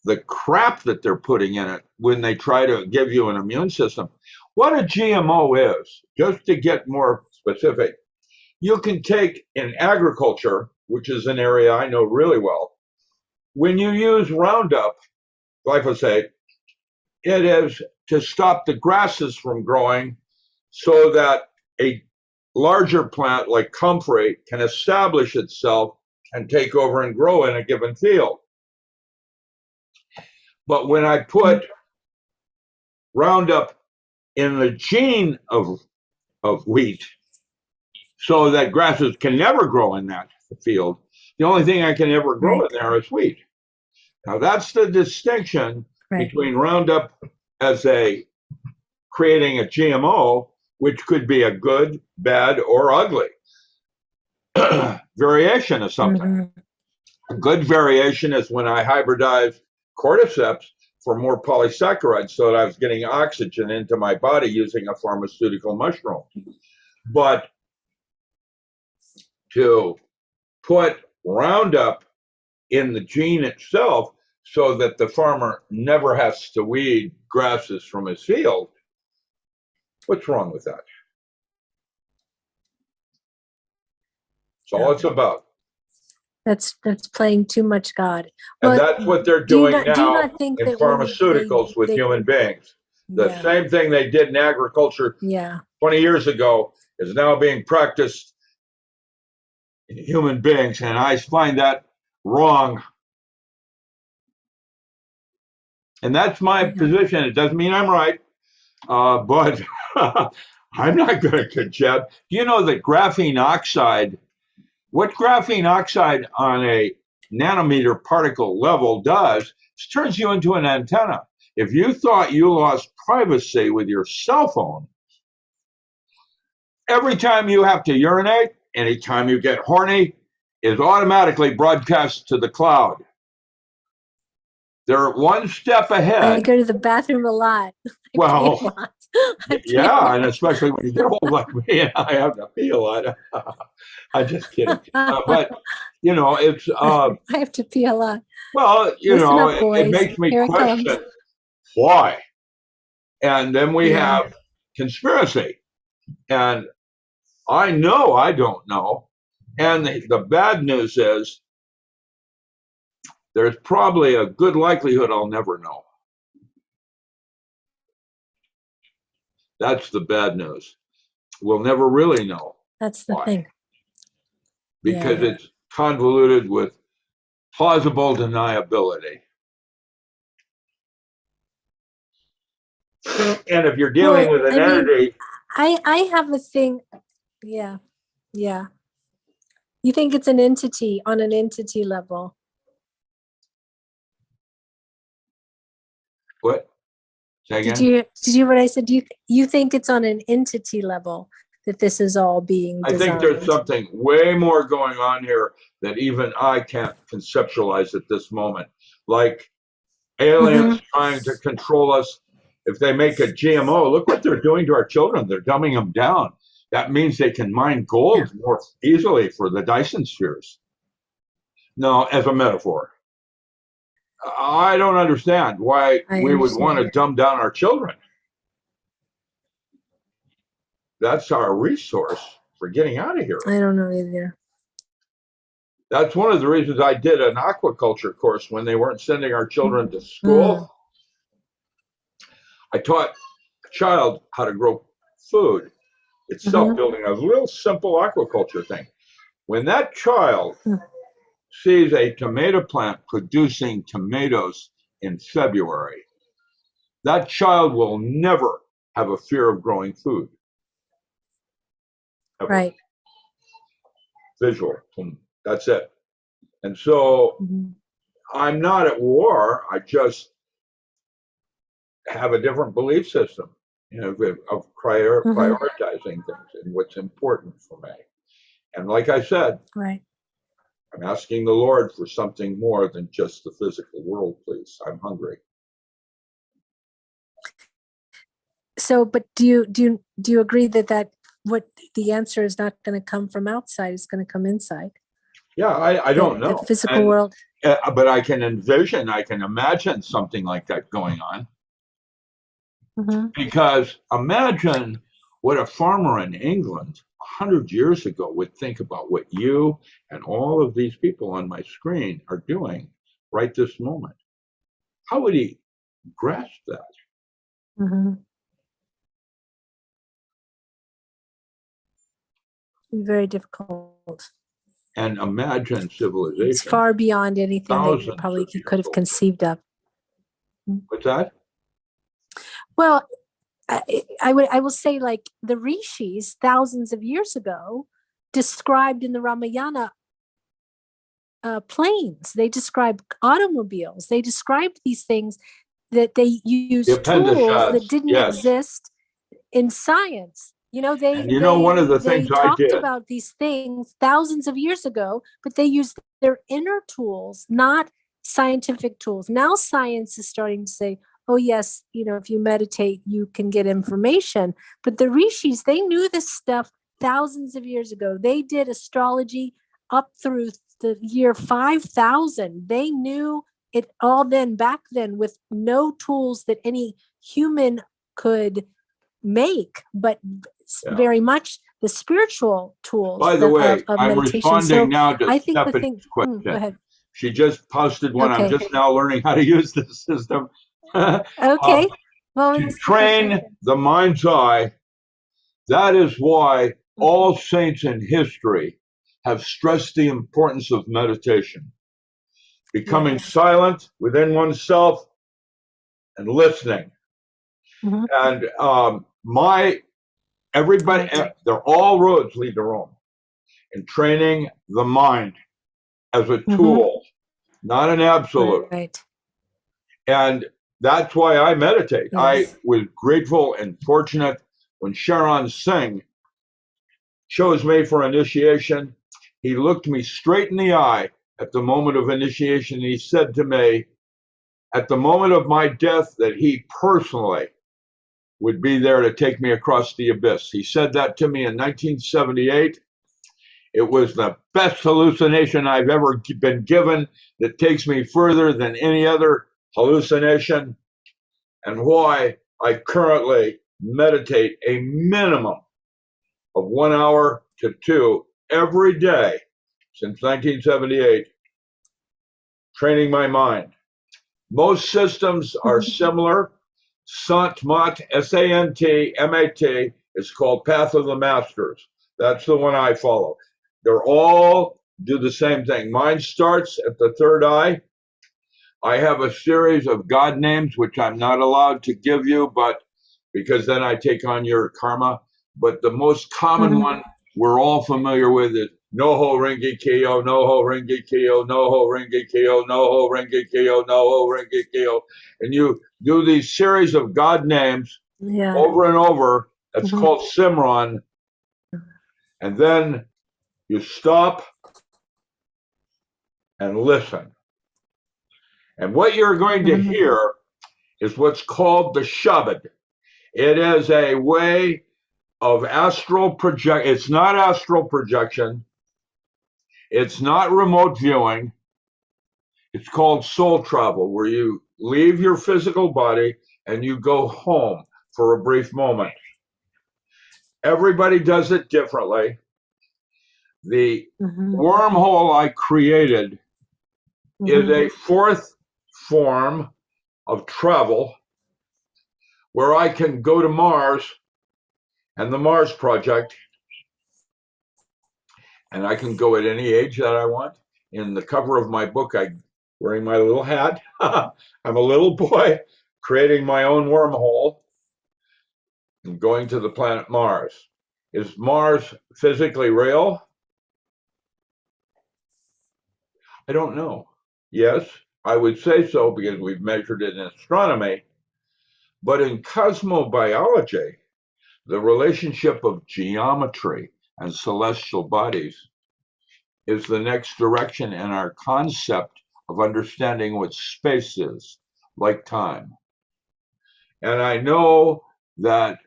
the crap that they're putting in it when they try to give you an immune system. What a GMO is, just to get more specific, you can take in agriculture, which is an area I know really well, when you use Roundup, glyphosate, it is to stop the grasses from growing so that a larger plant like comfrey can establish itself and take over and grow in a given field. But when I put Roundup in the gene of wheat so that grasses can never grow in that field, the only thing I can ever grow in there is wheat. Now that's the distinction between Roundup as creating a GMO, which could be a good, bad, or ugly variation of something. A good variation is when I hybridized cordyceps for more polysaccharides so that I was getting oxygen into my body using a pharmaceutical mushroom. But to put Roundup in the gene itself so that the farmer never has to weed grasses from his field. What's wrong with that? That's all it's about. That's playing too much God. And that's what they're doing do you now not think in that when pharmaceuticals with human beings. The Yeah. same thing they did in agriculture Yeah. 20 years ago is now being practiced in human beings. And I find that wrong. And that's my position. It doesn't mean I'm right, but I'm not going to contest. Do you know that graphene oxide, what graphene oxide on a nanometer particle level does is turns you into an antenna. If you thought you lost privacy with your cell phone, every time you have to urinate, anytime you get horny, is automatically broadcast to the cloud. They're one step ahead. I go to the bathroom a lot. Well, yeah, and especially when you get old like me and I have to pee a lot. I'm just kidding. But, you know, it's... I have to pee a lot. Well, you Listen know, up, boys. it makes me Here it question comes. why. And then we Yeah. have conspiracy. And I know I don't know. And the bad news is there's probably a good likelihood I'll never know. That's the bad news. We'll never really know. That's the why. thing. Because Yeah. it's convoluted with plausible deniability. And if you're dealing with an entity, I have a thing. Yeah. Yeah. You think it's an entity on an entity level? what? Say again? Did you hear what I said? You think it's on an entity level that this is all being I designed? think there's something way more going on here that even I can't conceptualize at this moment. Like aliens trying to control us. If they make a GMO, look what they're doing to our children. They're dumbing them down. That means they can mine gold more easily for the Dyson spheres. No, as a metaphor. I don't understand why we would want to dumb down our children. That's our resource for getting out of here. I don't know either. That's one of the reasons I did an aquaculture course when they weren't sending our children to school. I taught a child how to grow food. It's self-building, a little simple aquaculture thing. When that child sees a tomato plant producing tomatoes in February, that child will never have a fear of growing food. Ever. Right. Visual. That's it. And so I'm not at war. I just have a different belief system, you know, of prioritizing things and what's important for me. And like I said, right. I'm asking the Lord for something more than just the physical world, please. I'm hungry. So, but do you agree that what the answer is not going to come from outside, it's going to come inside? Yeah, I don't know. The physical world. But I can envision, I can imagine something like that going on. Because imagine what a farmer in England 100 years ago would think about what you and all of these people on my screen are doing right this moment. How would he grasp that? Very difficult. And imagine civilization. It's far beyond anything that you probably could have conceived of. What's that? Well, I will say, like, the rishis thousands of years ago described in the Ramayana planes. They described automobiles. They described these things that they used tools that didn't exist in science. You know, one of the things I talked did about these things thousands of years ago, but they used their inner tools, not scientific tools. Now science is starting to say, oh yes, you know, if you meditate, you can get information. But the rishis, they knew this stuff thousands of years ago. They did astrology up through the year 5000. They knew it all then, back then, with no tools that any human could make, but very much the spiritual tools. By the way, of I'm meditation. responding So now to I think the Stephanie's thing. question. Go ahead. She just posted one. I'm Okay. just now learning how to use the system. Okay. Well, To train the mind's eye, that is why all saints in history have stressed the importance of meditation. Becoming silent within oneself and listening. Mhm. And everybody, they're all roads lead to Rome. In training the mind as a tool, not an absolute. Right. And that's why I meditate. Yes. I was grateful and fortunate when Sharon Singh chose me for initiation. He looked me straight in the eye at the moment of initiation. And he said to me, at the moment of my death, that he personally would be there to take me across the abyss. He said that to me in 1978. It was the best hallucination I've ever been given that takes me further than any other hallucination, and why I currently meditate a minimum of 1 hour to 2 every day since 1978, training my mind. Most systems are similar. Sant-Mat, S-A-N-T-M-A-T, is called Path of the Masters. That's the one I follow. They're all do the same thing. Mine starts at the third eye. I have a series of God names, which I'm not allowed to give you, but because then I take on your karma. But the most common one we're all familiar with is Noho Ringi Kyo, Noho Ringi Kyo, Noho Ringi Kyo, Noho Ringi Kyo, Noho Ringi Kyo. And you do these series of God names over and over. That's called Simran. And then you stop and listen. And what you're going to hear is what's called the Shabad. It is a way of astral project. It's not astral projection. It's not remote viewing. It's called soul travel, where you leave your physical body and you go home for a brief moment. Everybody does it differently. The wormhole I created is a fourth form of travel where I can go to Mars and the Mars Project, and I can go at any age that I want. In the cover of my book, I'm wearing my little hat. I'm a little boy creating my own wormhole and going to the planet Mars. Is Mars physically real? I don't know. Yes, I would say so because we've measured it in astronomy. But in cosmobiology, the relationship of geometry and celestial bodies is the next direction in our concept of understanding what space is, like time. And I know that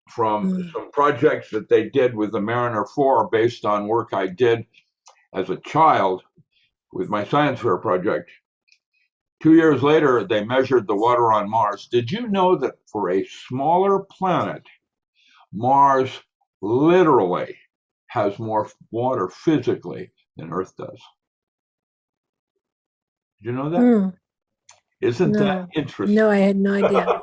from some projects that they did with the Mariner 4 based on work I did as a child with my science fair project. 2 years later, they measured the water on Mars. Did you know that for a smaller planet, Mars literally has more water physically than Earth does? Did you know that? Isn't that interesting? No, I had no idea.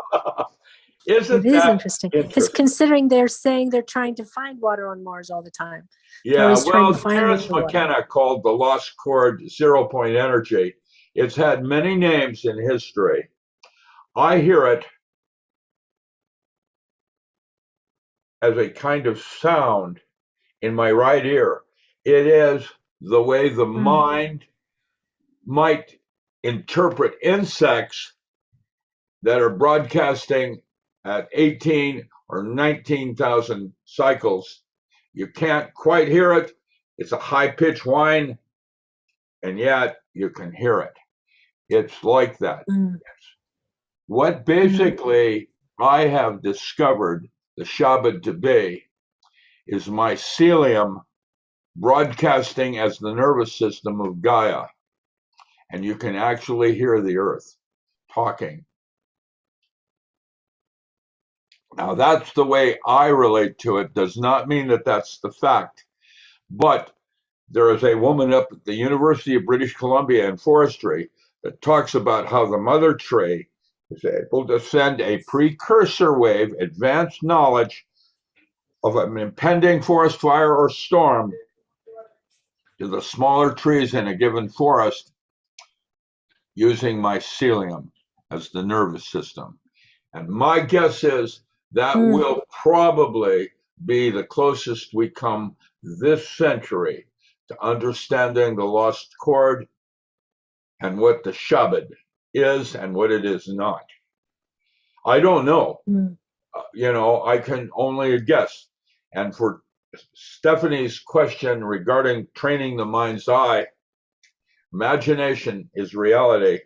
Isn't it is that interesting? Because considering they're saying they're trying to find water on Mars all the time. Yeah, well, Terence McKenna called the lost chord 0 point energy. It's had many names in history. I hear it as a kind of sound in my right ear. It is the way the mind might interpret insects that are broadcasting at 18 or 19,000 cycles. You can't quite hear it. It's a high-pitched whine, and yet you can hear it. It's like that. What basically I have discovered the Shabbat to be is mycelium broadcasting as the nervous system of Gaia. And you can actually hear the earth talking. Now, that's the way I relate to it. Does not mean that that's the fact. But there is a woman up at the University of British Columbia in forestry that talks about how the mother tree is able to send a precursor wave, advanced knowledge of an impending forest fire or storm to the smaller trees in a given forest using mycelium as the nervous system. And my guess is that will probably be the closest we come this century to understanding the lost chord and what the Shabad is and what it is not. I don't know. I can only guess. And for Stephanie's question regarding training the mind's eye, imagination is reality.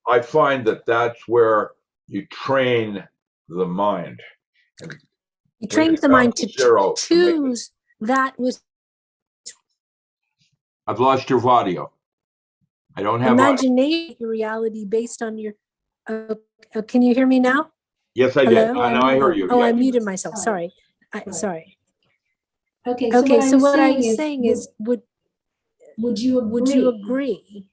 I find that that's where you train the mind. You train the mind to choose that was. I've lost your audio. I don't have imagination your reality based on your. Can you hear me now? Yes, I did. Now I hear you. Oh, I muted myself. Sorry. Sorry. Okay. So what I was saying is, would you agree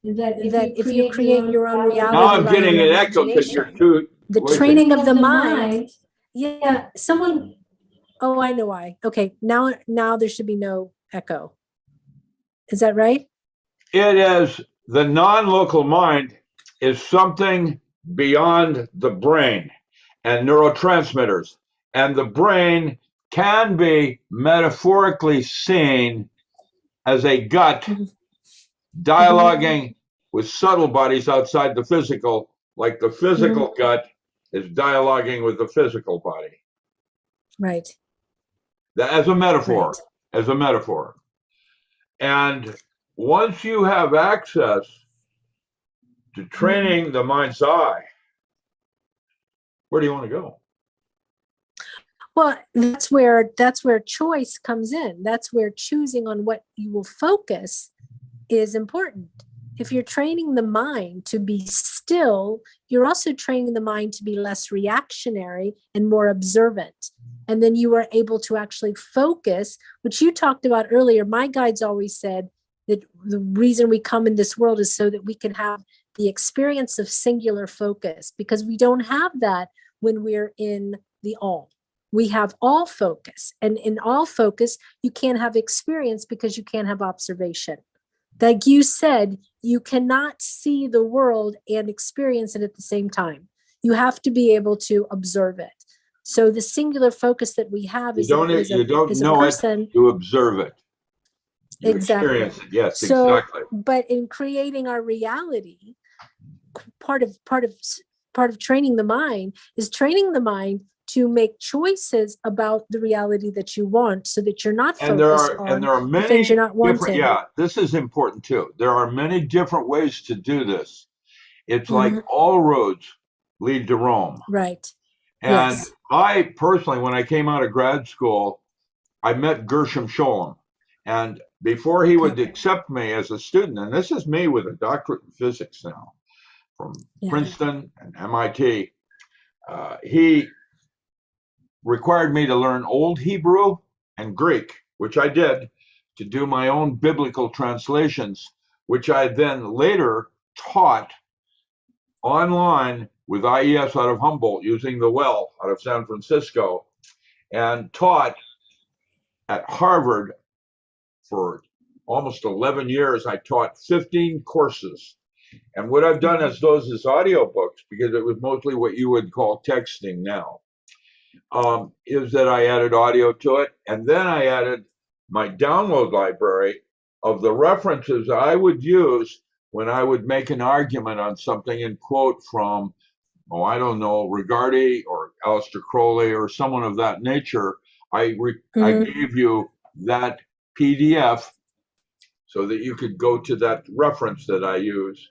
that if you create your own reality? Now I'm getting an echo because you're too. The training of the mind. Yeah, someone. Oh, I know why. Okay, now there should be no echo. Is that right? It is. The non-local mind is something beyond the brain and neurotransmitters. And the brain can be metaphorically seen as a gut dialoguing with subtle bodies outside the physical, like the physical gut is dialoguing with the physical body. Right. As a metaphor, as a metaphor. And once you have access to training the mind's eye, where do you want to go? Well, that's where choice comes in. That's where choosing on what you will focus is important. If you're training the mind to be still, you're also training the mind to be less reactionary and more observant. And then you are able to actually focus, which you talked about earlier. My guides always said that the reason we come in this world is so that we can have the experience of singular focus, because we don't have that when we're in the all. We have all focus, and in all focus, you can't have experience because you can't have observation. Like you said, you cannot see the world and experience it at the same time. You have to be able to observe it. So the singular focus that we have is you don't know it, you observe it. You experience it. Yes, so, exactly. But in creating our reality, part of training the mind is training the mind to make choices about the reality that you want, so that you're not focused on the things you're not wanting. Yeah, this is important too. There are many different ways to do this. It's like all roads lead to Rome. Right. And I personally, when I came out of grad school, I met Gershom Scholem. And before he would accept me as a student, and this is me with a doctorate in physics now from Princeton and MIT, he required me to learn Old Hebrew and Greek, which I did, to do my own biblical translations, which I then later taught online with IES out of Humboldt, using the well out of San Francisco, and taught at Harvard for almost 11 years. I taught 15 courses. And what I've done is those as audiobooks, because it was mostly what you would call texting now. Is that I added audio to it, and then I added my download library of the references I would use when I would make an argument on something and quote from, I don't know, Rigardi or Aleister Crowley or someone of that nature. I gave you that PDF so that you could go to that reference that I use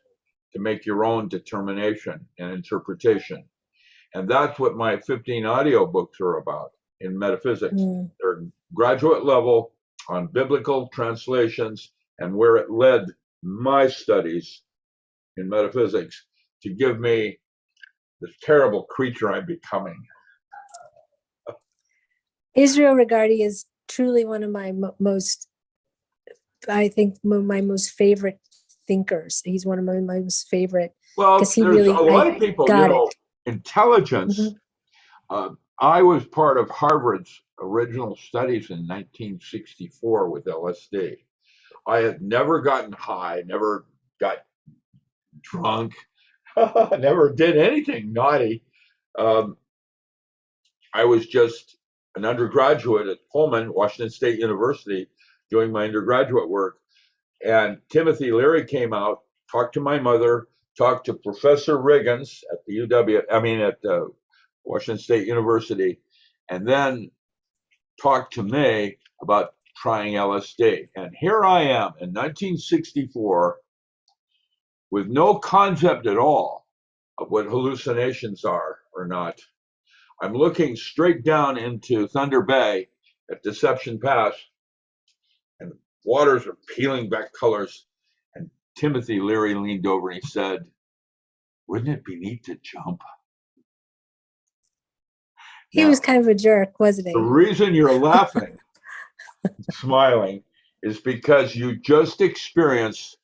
to make your own determination and interpretation. And that's what my 15 audiobooks are about. in metaphysics. Mm. They're graduate level on biblical translations and where it led my studies in metaphysics to give me this terrible creature I'm becoming. Israel Regardie is truly one of my most, I think, my most favorite thinkers. He's one of my most favorite. Well, Because he there's really, a lot I of people, got it. Intelligence. Mhm. I was part of Harvard's original studies in 1964 with LSD. I had never gotten high, never got drunk, never did anything naughty. I was just an undergraduate at Pullman, Washington State University, doing my undergraduate work. And Timothy Leary came out, talked to my mother, talked to Professor Riggins at the at Washington State University, and then talked to me about trying LSD. And here I am in 1964 with no concept at all of what hallucinations are or not. I'm looking straight down into Thunder Bay at Deception Pass, and waters are peeling back colors. And Timothy Leary leaned over and he said, "Wouldn't it be neat to jump?" He was kind of a jerk, wasn't The he? reason you're laughing, smiling, is because you just experienced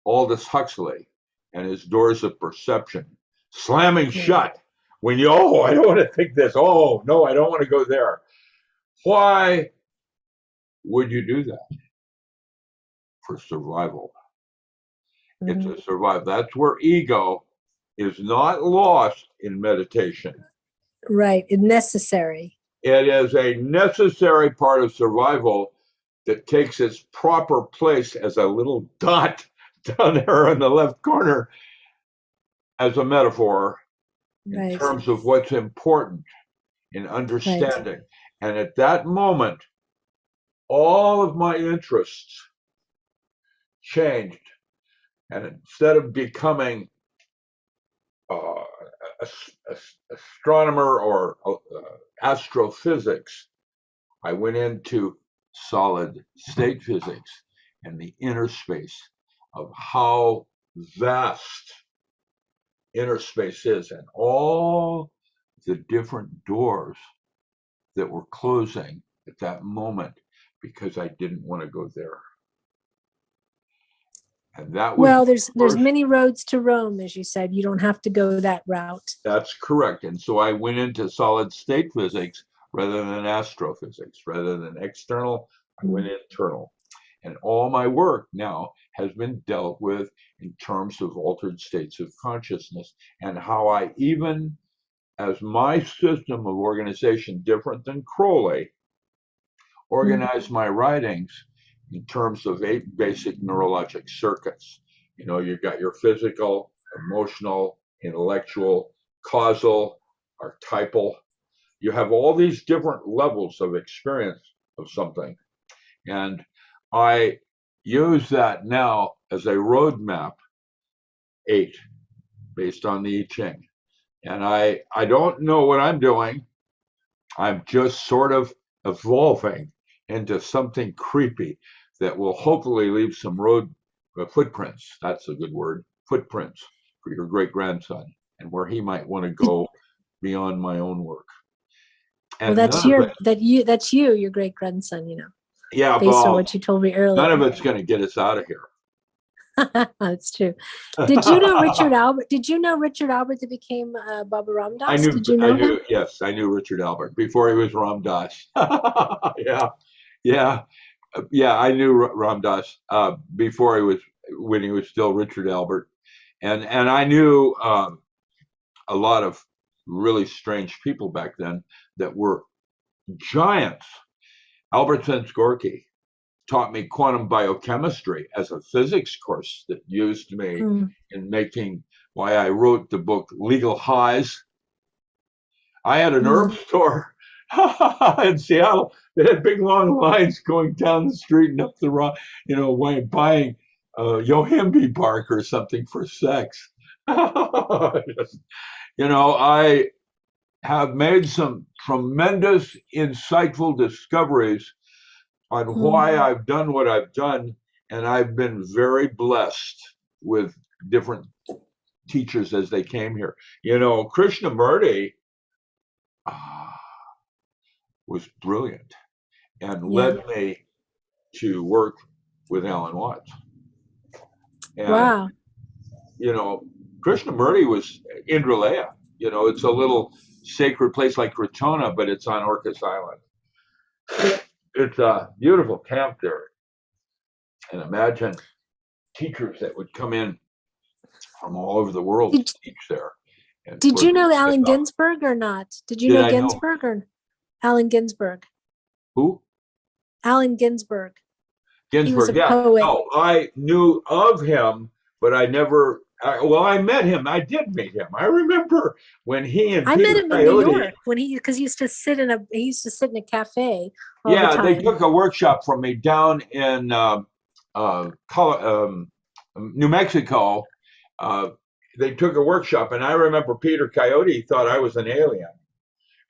Aldous Huxley and his doors of perception slamming shut. When you, I don't want to think this. Oh, no, I don't want to go there. Why would you do that? For survival. It's a survival. That's where ego is not lost in meditation. Right, it's necessary. It is a necessary part of survival that takes its proper place as a little dot down there in the left corner as a metaphor in terms of what's important in understanding. Right. And at that moment, all of my interests changed. And instead of becoming astronomer or astrophysics, I went into solid state physics and the inner space of how vast inner space is and all the different doors that were closing at that moment because I didn't want to go there. And that was, well, there's many roads to Rome, as you said. You don't have to go that route. That's correct. And so I went into solid state physics rather than astrophysics. Rather than external, I went internal. And all my work now has been dealt with in terms of altered states of consciousness and how I, even as my system of organization, different than Crowley, organize my writings in terms of 8 basic neurologic circuits. You know, you've got your physical, emotional, intellectual, causal, archetypal. You have all these different levels of experience of something. And I use that now as a roadmap, 8, based on the I Ching. And I don't know what I'm doing. I'm just sort of evolving into something creepy that will hopefully leave some road footprints. That's a good word. Footprints for your great grandson and where he might want to go beyond my own work. And well, that's your great grandson, you know. Yeah, based on what you told me earlier. None of it's going to get us out of here. That's true. Did you know Richard Albert? Did you know Richard Albert that became Baba Ram Dass? Did you know him? Yes, I knew Richard Albert before he was Ram Dass. Yeah. I knew Ram Dass before when he was still Richard Albert, and I knew a lot of really strange people back then that were giants. Albert Gorky taught me quantum biochemistry as a physics course that used me in making why I wrote the book Legal Highs. I had an herb store in Seattle that had big long lines going down the street and up the road, buying yohimbe bark or something for sex. have made some tremendous, insightful discoveries on why I've done what I've done. And I've been very blessed with different teachers as they came here. You know, Krishnamurti was brilliant and led me to work with Alan Watts. And, Wow. you know, Krishnamurti was Indralaya. You know, it's a little sacred place like Crotona, but it's on Orcas Island. It's a beautiful camp there. And imagine teachers that would come in from all over the world to teach there. And Did you know Allen Ginsberg or not? Did you know Ginsberg or Allen Ginsberg? Who? Allen Ginsberg. Ginsberg, He was a yeah. poet. No, I knew of him, but I never. Well, I met him. I did meet him. I remember when he and I Peter met him Coyote, in New York when because he used to sit in a cafe all the yeah, time. they took a workshop from me down in New Mexico. They took a workshop, and I remember Peter Coyote thought I was an alien.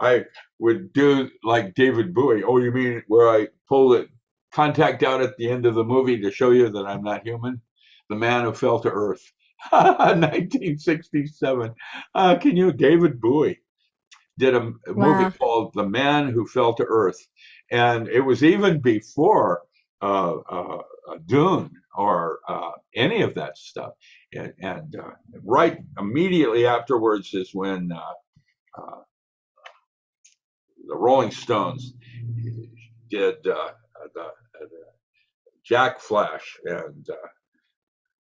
I would do like David Bowie. Oh, you mean where I pull the contact out at the end of the movie to show you that I'm not human? The Man Who Fell to Earth, 1967. Can you? David Bowie did a movie called The Man Who Fell to Earth, and it was even before Dune or any of that stuff. And right immediately afterwards is when the Rolling Stones did the Jack Flash and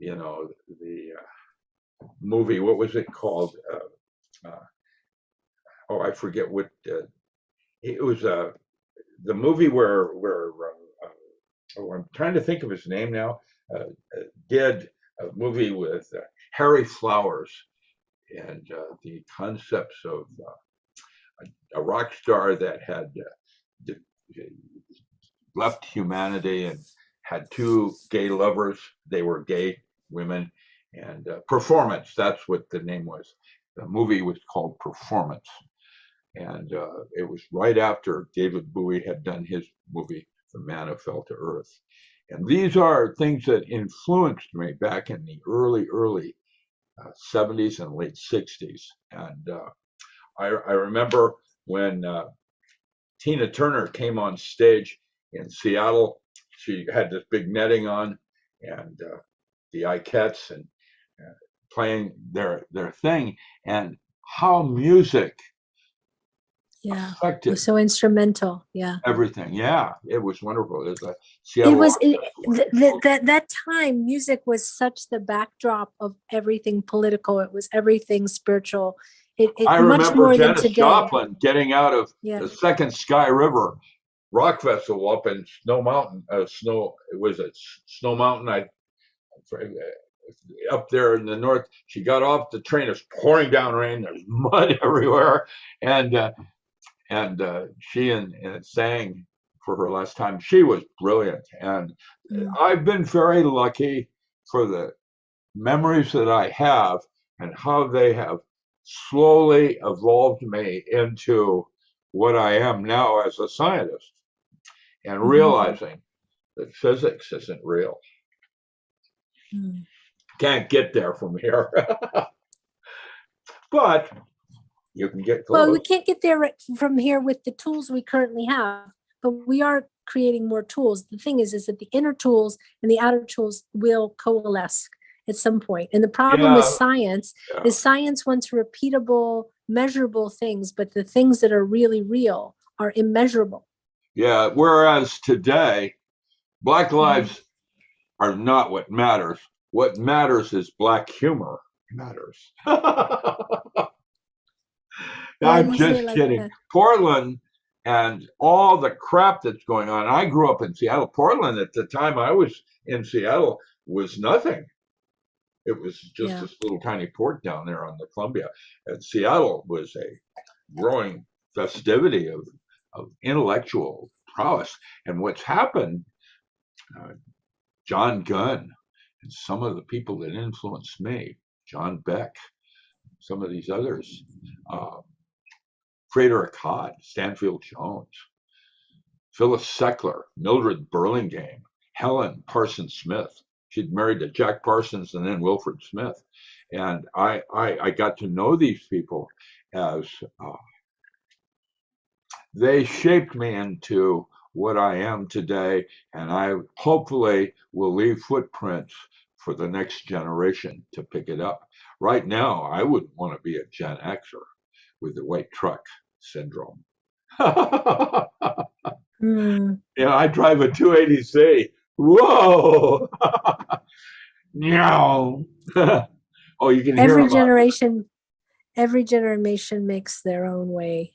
you know, the movie. What was it called? Oh, I forget what it was. The movie where oh, I'm trying to think of his name now. Did a movie with Harry Flowers and the concepts of a rock star that had left humanity and had two gay lovers. They were gay women, and Performance. That's what the name was. The movie was called Performance, and it was right after David Bowie had done his movie, The Man Who Fell to Earth. And these are things that influenced me back in the early 70s and late 60s. And I remember when Tina Turner came on stage in Seattle. She had this big netting on and the Ikettes and playing their thing, and how music affected it was so instrumental. Everything. Yeah, it was wonderful. That time music was such the backdrop of everything political. It was everything spiritual. I much remember more Janis than today. Joplin getting out of the Second Sky River Rock Festival up in Snow Mountain. Snow Mountain. Up there in the north. She got off the train. It's pouring down rain. There's mud everywhere, and she sang for her last time. She was brilliant, and I've been very lucky for the memories that I have and how they have slowly evolved me into what I am now as a scientist, and realizing that physics isn't real. Can't get there from here. But you can get close. Well, we can't get there from here with the tools we currently have, but we are creating more tools. The thing is that the inner tools and the outer tools will coalesce at some point. And the problem with science is science wants repeatable, measurable things, but the things that are really real are immeasurable. Yeah, whereas today, Black lives are not what matters. What matters is Black humor matters. I'm just kidding. Like Portland and all the crap that's going on. I grew up in Seattle. Portland, at the time I was in Seattle, was nothing. It was just this little tiny port down there on the Columbia. And Seattle was a growing festivity of intellectual prowess. And what's happened, John Gunn and some of the people that influenced me, John Beck, some of these others, Frederick Hod, Stanfield Jones, Phyllis Seckler, Mildred Burlingame, Helen Parsons Smith. She'd married to Jack Parsons and then Wilfred Smith. And I got to know these people as they shaped me into what I am today. And I hopefully will leave footprints for the next generation to pick it up. Right now, I wouldn't want to be a Gen Xer with the white truck syndrome. Yeah, I drive a 280C. Whoa! No. Oh, you can hear Every them every generation makes their own way,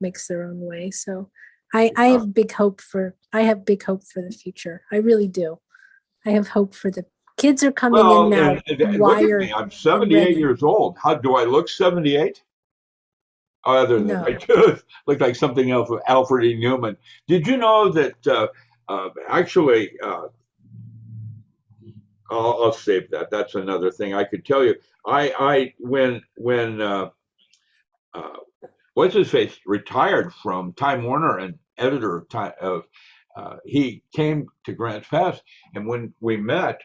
makes their own way. So I have big hope for the future. I really do. I have hope for the kids are coming in now. And look at wired me. I'm and 78 ready. years old. How do I look 78? Other than No. I just look like something else with Alfred E. Newman. Did you know that actually, I'll save that. That's another thing I could tell you. When what's his face retired from Time Warner and editor of Time he came to Grants Pass, and when we met,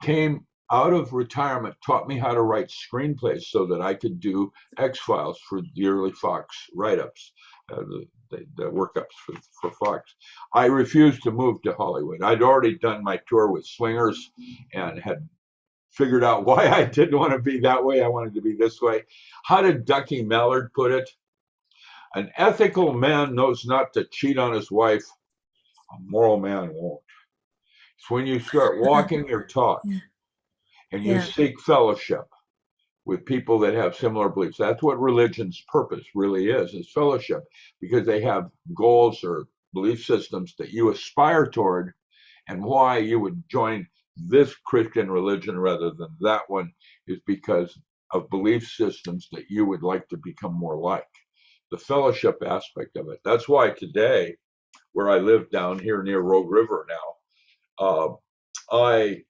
came out of retirement, taught me how to write screenplays so that I could do X-Files for the early Fox write-ups, the workups for Fox. I refused to move to Hollywood. I'd already done my tour with Swingers and had figured out why I didn't want to be that way. I wanted to be this way. How did Ducky Mallard put it? An ethical man knows not to cheat on his wife. A moral man won't. It's when you start walking your talk and you seek fellowship with people that have similar beliefs. That's what religion's purpose really is fellowship, because they have goals or belief systems that you aspire toward, and why you would join this Christian religion rather than that one is because of belief systems that you would like to become more like. The fellowship aspect of it. That's why today, where I live down here near Rogue River now, I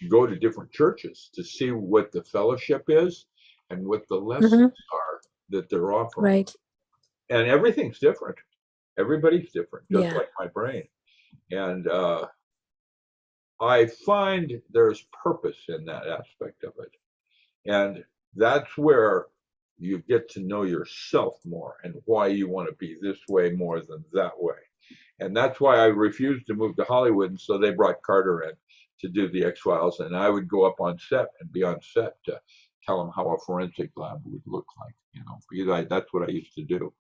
go to different churches to see what the fellowship is and what the lessons are that they're offering. Right. And everything's different. Everybody's different, just like my brain. And I find there's purpose in that aspect of it. And that's where you get to know yourself more and why you want to be this way more than that way. And that's why I refused to move to Hollywood. And so they brought Carter in to do the X-Files. And I would go up on set and be on set to tell them how a forensic lab would look like, because that's what I used to do.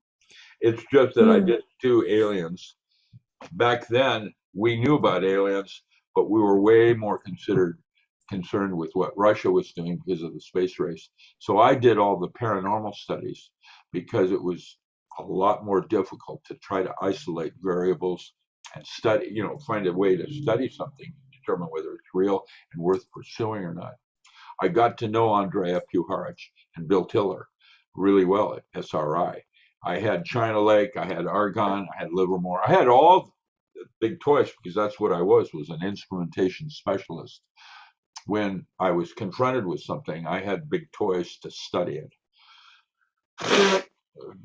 It's just that I didn't do aliens. Back then, we knew about aliens, but we were way more concerned with what Russia was doing because of the space race. So I did all the paranormal studies because it was a lot more difficult to try to isolate variables and study, find a way to study something, determine whether it's real and worth pursuing or not. I got to know Andrea Puharich and Bill Tiller really well at SRI. I had China Lake, I had Argon, I had Livermore. I had all the big toys because that's what I was an instrumentation specialist. When I was confronted with something, I had big toys to study it,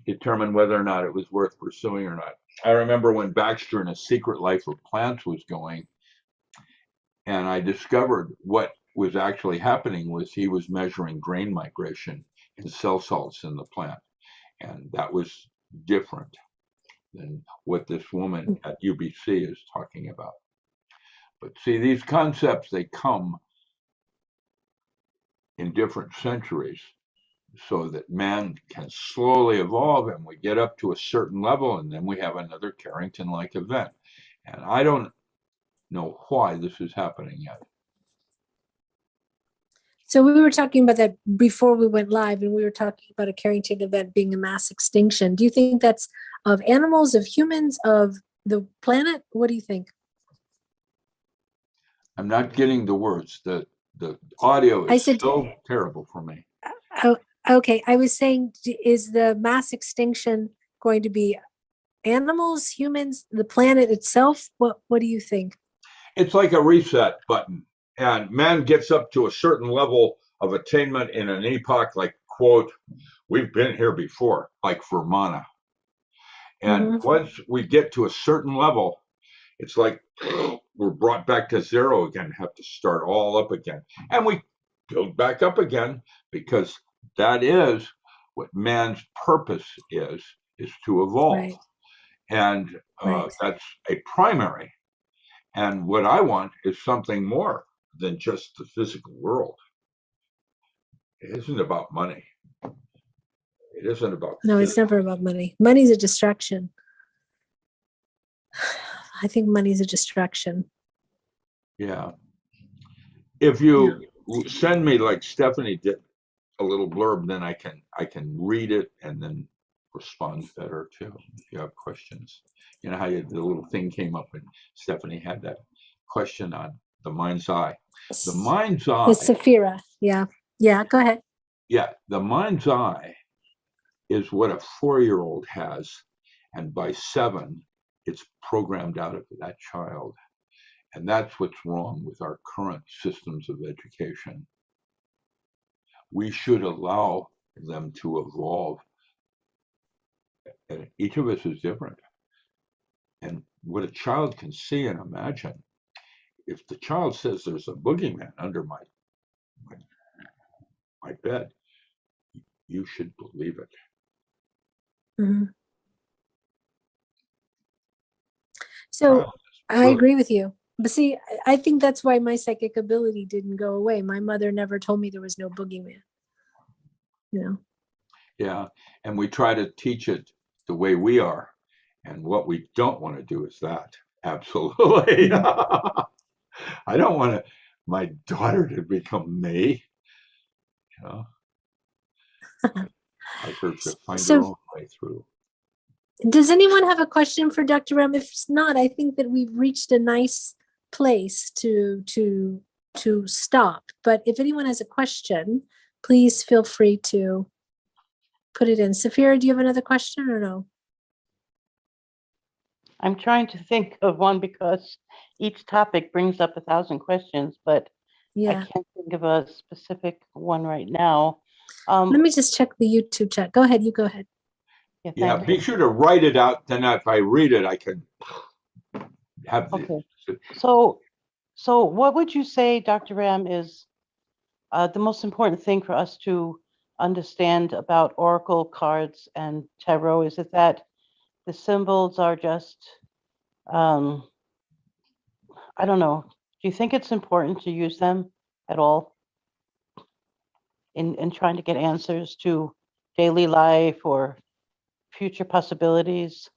determine whether or not it was worth pursuing or not. I remember when Baxter in A Secret Life of Plants was going, and I discovered what was actually happening was he was measuring grain migration in cell salts in the plant. And that was different than what this woman at UBC is talking about. But see, these concepts, they come in different centuries so that man can slowly evolve and we get up to a certain level and then we have another Carrington-like event. And I don't know why this is happening yet. So we were talking about that before we went live, and we were talking about a Carrington event being a mass extinction. Do you think that's of animals, of humans, of the planet? What do you think? I'm not getting the words. The audio is so terrible for me. Oh, okay. I was saying, is the mass extinction going to be animals, humans, the planet itself? What do you think? It's like a reset button. And man gets up to a certain level of attainment in an epoch, like, quote, we've been here before, like for mana. And Mhm. once we get to a certain level, it's like we're brought back to zero again, have to start all up again. And we build back up again because that is what man's purpose is to evolve. Right. And Right. that's a primary. And what I want is something more than just the physical world. It isn't about money. It isn't about No, it's never about money. Money's a distraction. I think money's a distraction. Yeah. If you send me like Stephanie did a little blurb, then I can read it and then respond better too. If you have questions, you know how the little thing came up and Stephanie had that question on the mind's eye. The mind's eye. It's Safira. Yeah. Yeah. Go ahead. Yeah. The mind's eye is what a 4-year-old has. And by 7, it's programmed out of that child. And that's what's wrong with our current systems of education. We should allow them to evolve. And each of us is different. And what a child can see and imagine, if the child says there's a boogeyman under my bed, you should believe it. Mm-hmm. So I agree with you. But see, I think that's why my psychic ability didn't go away. My mother never told me there was no boogeyman. You know? Yeah. And we try to teach it the way we are. And what we don't want to do is that. Absolutely. Mm-hmm. I don't want my daughter to become me. You know? Like her to find her own way through. Does anyone have a question for Dr. Ram? If not, I think that we've reached a nice place to stop. But if anyone has a question, please feel free to put it in. Safira, do you have another question or no? I'm trying to think of one because each topic brings up 1,000 questions, but I can't think of a specific one right now. Let me just check the YouTube chat. Go ahead. You go ahead. Yeah, be sure to write it out. Then if I read it, I can have the. Okay. So what would you say, Dr. Ram, is the most important thing for us to understand about oracle cards and tarot? Is it that the symbols are just, I don't know. Do you think it's important to use them at all in trying to get answers to daily life or future possibilities?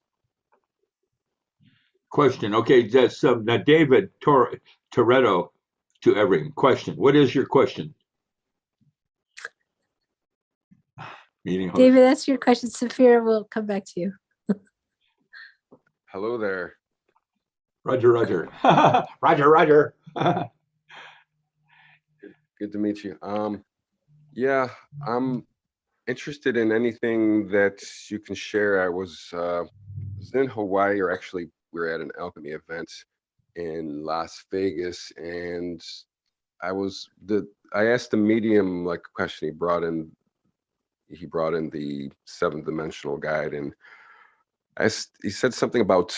Question. Okay, that's now David Toretto to every question. What is your question? Meeting host. David, that's your question. Safira will come back to you. Hello there. Roger, Roger. Roger, Roger. Good to meet you. Yeah, I'm interested in anything that you can share. I was in Hawaii, or actually we were at an alchemy event in Las Vegas, and I asked the medium like a question. He brought in the 7th dimensional guide, and he said something about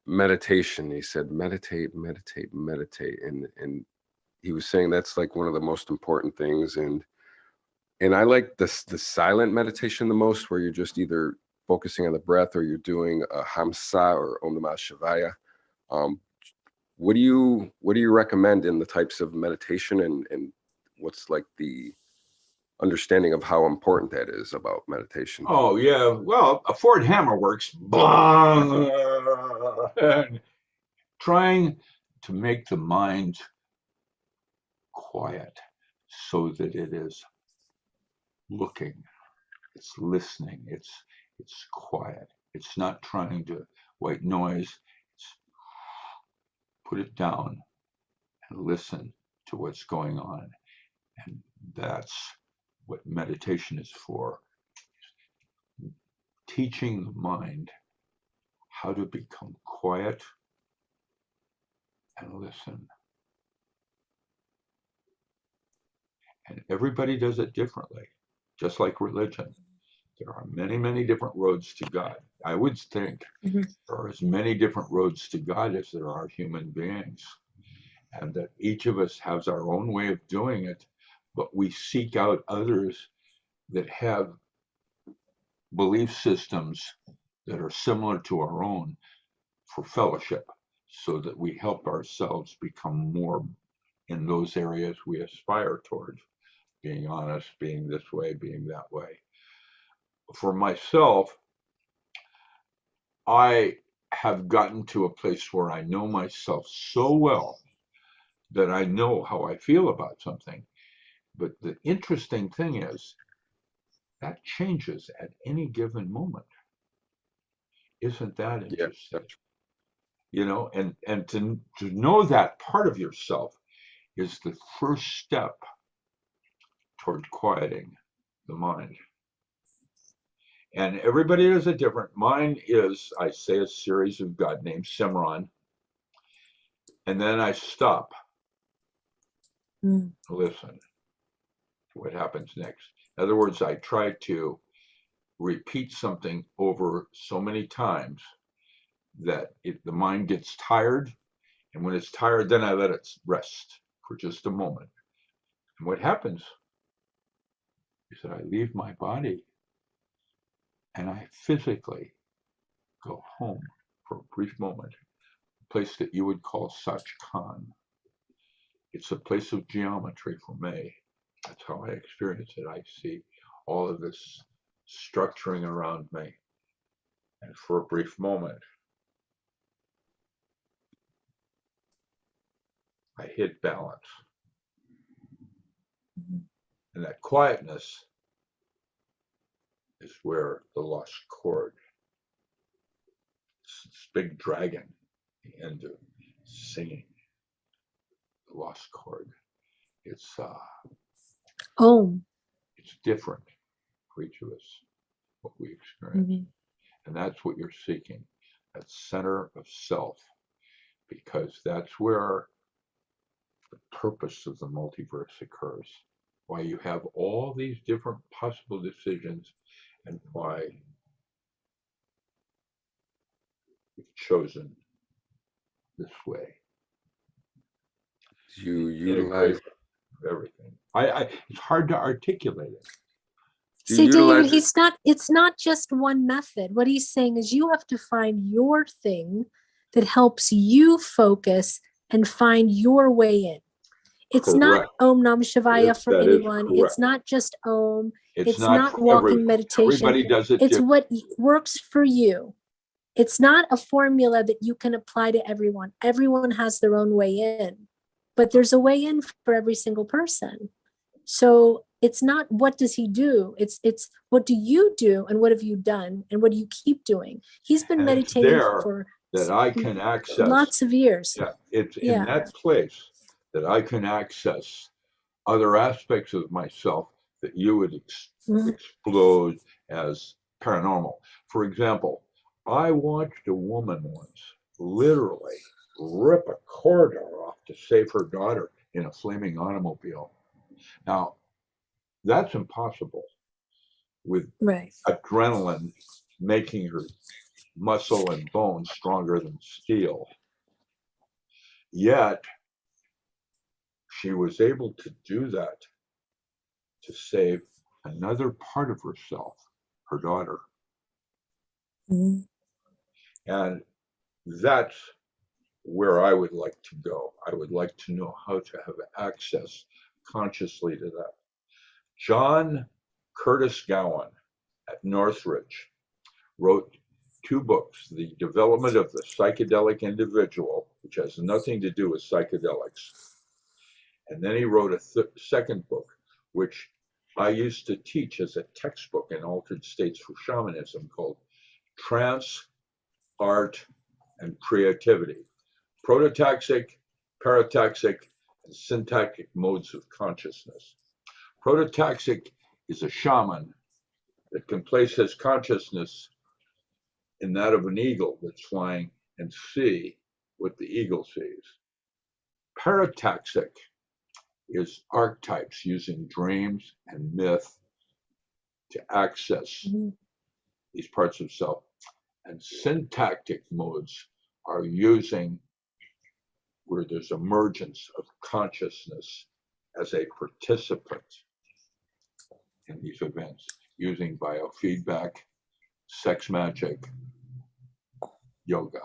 meditation. He said meditate, meditate, meditate, and he was saying that's like one of the most important things. And I like the silent meditation the most, where you're just either focusing on the breath or you're doing a Hamsa or Om Namah Shivaya. What do you recommend in the types of meditation, and what's like the understanding of how important that is about meditation? Oh yeah, well, a Ford hammer works. Blah, and trying to make the mind quiet so that it is looking, it's listening, it's quiet. It's not trying to white noise. It's put it down and listen to what's going on. And that's what meditation is for. Teaching the mind how to become quiet and listen. And everybody does it differently, just like religion. There are many, many different roads to God. I would think Mhm. there are as many different roads to God as there are human beings, and that each of us has our own way of doing it, but we seek out others that have belief systems that are similar to our own for fellowship, so that we help ourselves become more in those areas we aspire towards, being honest, being this way, being that way. For myself, I have gotten to a place where I know myself so well that I know how I feel about something. But the interesting thing is that changes at any given moment. Isn't that Yeah, interesting? that's You know, and to know that part of yourself is the first step toward quieting the mind. And everybody is a different. Mine is, I say, a series of God named Simran, and then I stop, listen to what happens next. In other words, I try to repeat something over so many times that the mind gets tired. And when it's tired, then I let it rest for just a moment. And what happens is that I leave my body and I physically go home for a brief moment, a place that you would call Sachkan. It's a place of geometry for me. That's how I experience it. I see all of this structuring around me. And for a brief moment, I hit balance. And that quietness is where the lost chord, this big dragon, the end of singing, the lost chord. It's it's different for each of us, what we experience. And that's what you're seeking, that center of self, because that's where the purpose of the multiverse occurs, why you have all these different possible decisions, and why you've chosen this way. you utilize. Everything. It's hard to articulate it. Do See, you David, utilize it? it's not just one method. What he's saying is you have to find your thing that helps you focus and find your way in. It's not Correct. Om Nam Shivaya for That is anyone. correct. It's not just Om. It's not not for walking everyone. meditation. Everybody does it It's different. what works for you. It's not a formula that you can apply to everyone. Everyone has their own way in, but there's a way in for every single person. So it's not what does he do? It's what do you do and what have you done and what do you keep doing? He's been And it's meditating there for that I can access lots of years. Yeah, it's in that place that I can access other aspects of myself that you would explode as paranormal. For example, I watched a woman once literally rip a corridor off to save her daughter in a flaming automobile. Now, that's impossible with adrenaline making her muscle and bone stronger than steel. Yet, she was able to do that to save another part of herself, her daughter. And that's where I would like to go. I would like to know how to have access consciously to that. John Curtis Gowan at Northridge wrote 2 books, The Development of the Psychedelic Individual, which has nothing to do with psychedelics. And then he wrote a second book, which I used to teach as a textbook in altered states for shamanism, called Trance, Art, and Creativity, Prototaxic, Parataxic, and Syntactic Modes of Consciousness. Prototaxic is a shaman that can place his consciousness in that of an eagle that's flying and see what the eagle sees. Parataxic is archetypes, using dreams and myth to access these parts of self. And syntactic modes are using where there's emergence of consciousness as a participant in these events, using biofeedback, sex magic, yoga.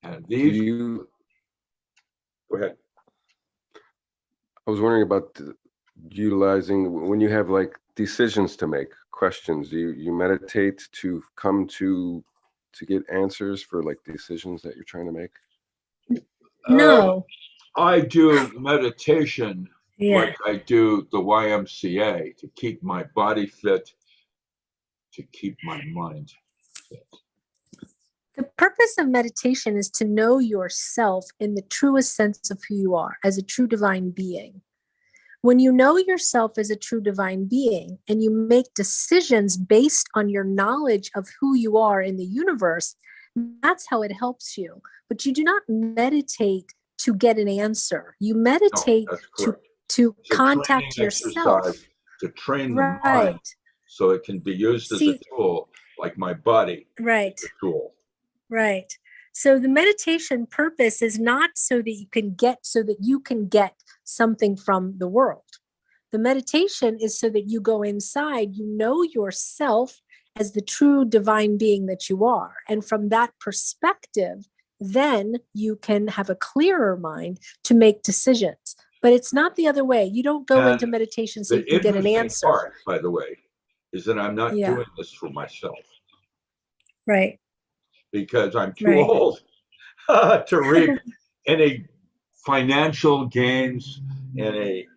And Do these, you, go ahead. I was wondering about utilizing, when you have like decisions to make, questions, you meditate to come to get answers for like decisions that you're trying to make? No. I do meditation Yeah. like I do the YMCA to keep my body fit, to keep my mind fit. The purpose of meditation is to know yourself in the truest sense of who you are as a true divine being. When you know yourself as a true divine being and you make decisions based on your knowledge of who you are in the universe, that's how it helps you. But you do not meditate to get an answer. You meditate to contact yourself. To train the Right. mind so it can be used as a tool, like my body. Right. Is a tool. Right. So the meditation purpose is not so that you can get something from the world. The meditation is so that you go inside, you know yourself as the true divine being that you are. And from that perspective, then you can have a clearer mind to make decisions. But it's not the other way. You don't go into meditation so you can get an answer. Part, by the way, is that I'm not doing this for myself. Right. Because I'm too old to reap any financial gains, any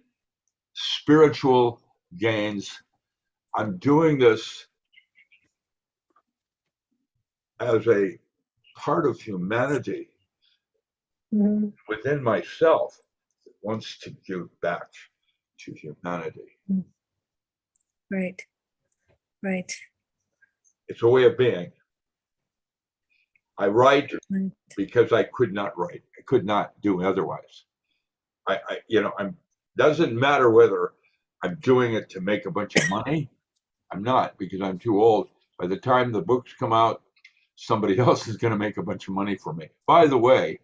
spiritual gains. I'm doing this as a part of humanity within myself that wants to give back to humanity. Right. Right. It's a way of being. I write because I could not write. I could not do otherwise. Doesn't matter whether I'm doing it to make a bunch of money. I'm not, because I'm too old. By the time the books come out, somebody else is going to make a bunch of money for me. By the way,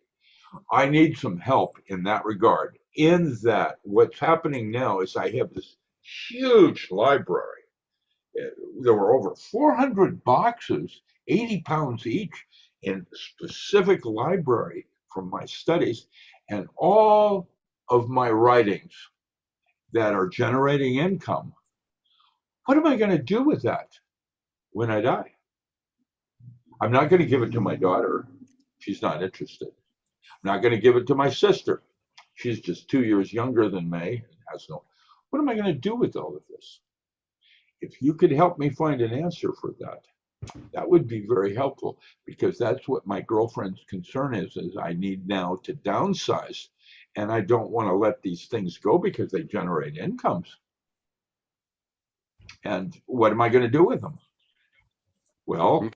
I need some help in that regard. In that, what's happening now is I have this huge library. There were over 400 boxes, 80 pounds each, in specific library from my studies, and all of my writings that are generating income. What am I going to do with that when I die? I'm not going to give it to my daughter. She's not interested. I'm not going to give it to my sister. She's just 2 years younger than me. What am I going to do with all of this? If you could help me find an answer for that, that would be very helpful, because that's what my girlfriend's concern is I need now to downsize, and I don't want to let these things go because they generate incomes. And what am I going to do with them? Well,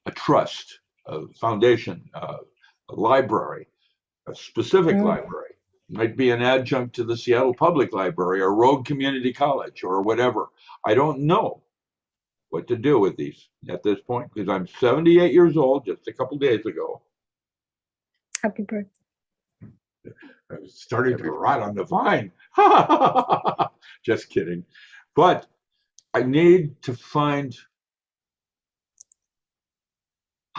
a trust, a foundation, a library, a specific library. It might be an adjunct to the Seattle Public Library or Rogue Community College or whatever. I don't know what to do with these at this point, because I'm 78 years old, just a couple days ago. Happy birthday. I was starting to rot on the vine. Just kidding. But I need to find,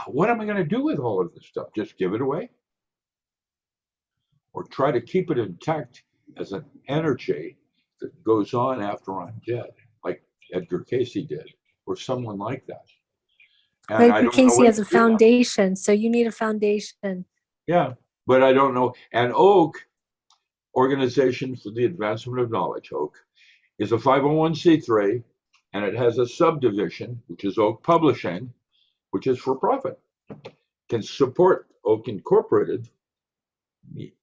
what am I going to do with all of this stuff? Just give it away? Or try to keep it intact as an energy that goes on after I'm dead, like Edgar Cayce did, or someone like that. And Edgar Cayce has a foundation, so you need a foundation. Yeah, but I don't know. And OAK, Organization for the Advancement of Knowledge, OAK, is a 501c3, and it has a subdivision, which is OAK Publishing, which is for profit. Can support OAK Incorporated, the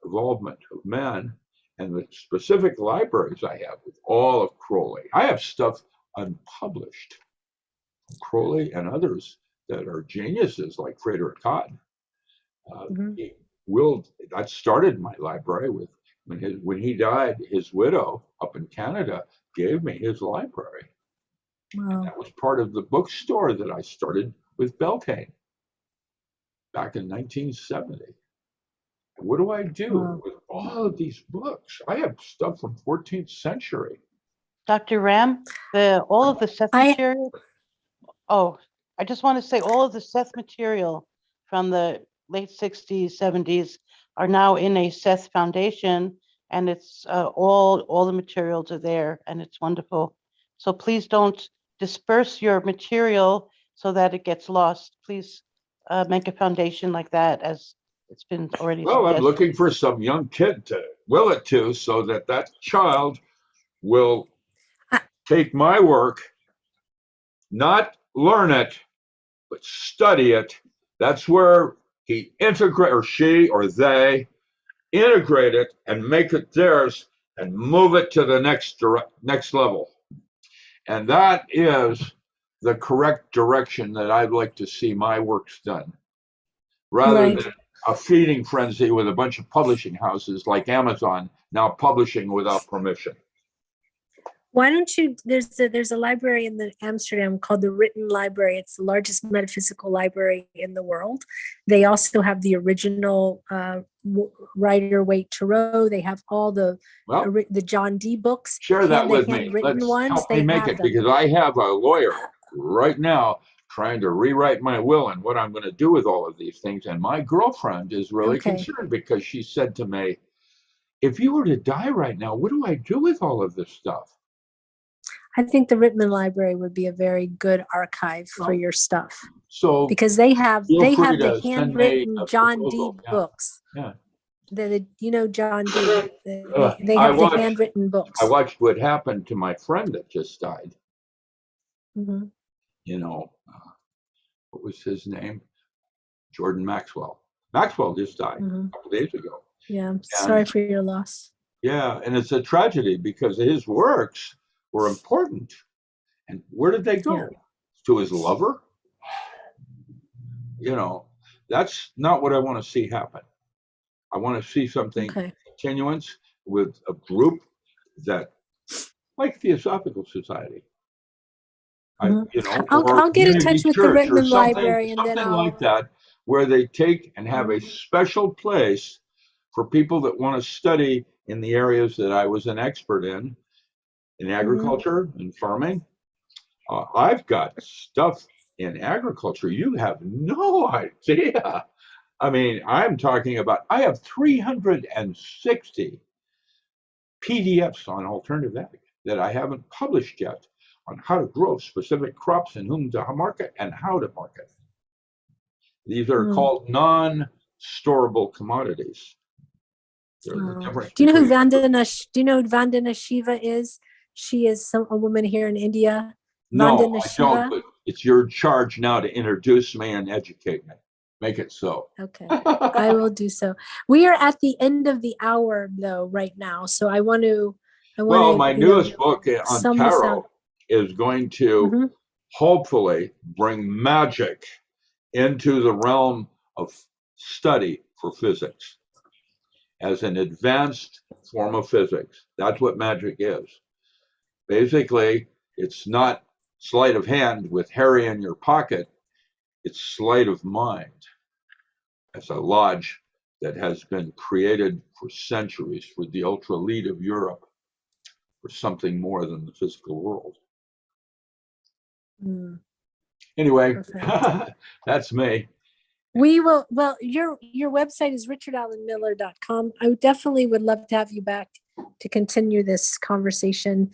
involvement of man, and the specific libraries I have with all of Crowley. I have stuff unpublished, Crowley and others that are geniuses like Frederick Todd. That started my library with when he died. His widow up in Canada gave me his library. Wow. That was part of the bookstore that I started with Beltane back in 1970. What do I do Wow. with all of these books? I have stuff from 14th century. Dr. Ram, all of the Seth I- material. Oh, I just want to say all of the Seth material from the late 60s, 70s are now in a Seth foundation, and it's all the materials are there, and it's wonderful. So please don't disperse your material so that it gets lost. Please make a foundation like that, as it's been already Well, I'm suggested. looking for some young kid to will it to so that that child will I- take my work, not learn it, but study it. That's where he integrate, or she or they integrate it and make it theirs and move it to the next level. And that is the correct direction that I'd like to see my works done, rather Right. than a feeding frenzy with a bunch of publishing houses like Amazon now publishing without permission. Why don't you, there's a library in Amsterdam called the Written Library. It's the largest metaphysical library in the world. They also have the original Rider-Waite Tarot. They have all the John Dee books. Share that the with me. handwritten Let's ones. help They me make have it, them. because I have a lawyer right now trying to rewrite my will and what I'm going to do with all of these things. And my girlfriend is really Okay. concerned, because she said to me, if you were to die right now, what do I do with all of this stuff? I think the Rittman Library would be a very good archive for Well, your stuff, So because they have feel free the to send me handwritten a John Dee proposal. Yeah. books. Yeah. John Dee. They I have the watched- handwritten books. I watched what happened to my friend that just died. Mhm. What was his name? Jordan Maxwell. Maxwell just died Mhm. a couple days ago. Yeah, I'm sorry for your loss. Yeah, and it's a tragedy because his works were important. And where did they go? Yeah. To his lover? That's not what I want to see happen. I want to see something Okay. continuance with a group that, like Theosophical Society. Mhm. Or I'll get in community touch with the church or Rittman Library, and then something I'll. like that, where they take and have a Mhm. special place for people that want to study in the areas that I was an expert in agriculture and farming. I've got stuff in agriculture you have no idea. I mean, I'm talking about, I have 360 PDFs on alternative ag that I haven't published yet, on how to grow specific crops and whom to market and how to market. These are called non-storable commodities. Do you know who Vandana Shiva is? She is a woman here in India. No, Vandana I Shiva. don't, but it's your charge now to introduce me and educate me. Make it so. Okay, I will do so. We are at the end of the hour, though, right now. So I want to. Well, my newest book on sum this tarot out. is going to hopefully bring magic into the realm of study for physics as an advanced form of physics. That's what magic is. Basically, it's not sleight of hand with Harry in your pocket. It's sleight of mind. It's a lodge that has been created for centuries for the ultra elite of Europe, for something more than the physical world. Anyway, that's me. We will. Well, your website is richardallenmiller.com. I definitely would love to have you back to continue this conversation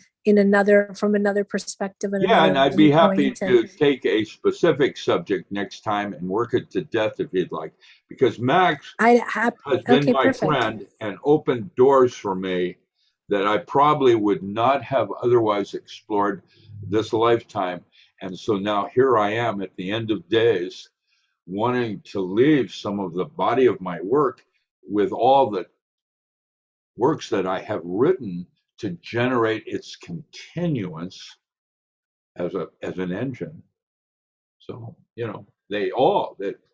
from another perspective. And I'd be happy to take a specific subject next time and work it to death if you'd like, because Max has been my friend and opened doors for me that I probably would not have otherwise explored this lifetime. And so now here I am at the end of days, wanting to leave some of the body of my work with all the works that I have written to generate its continuance as an engine. So,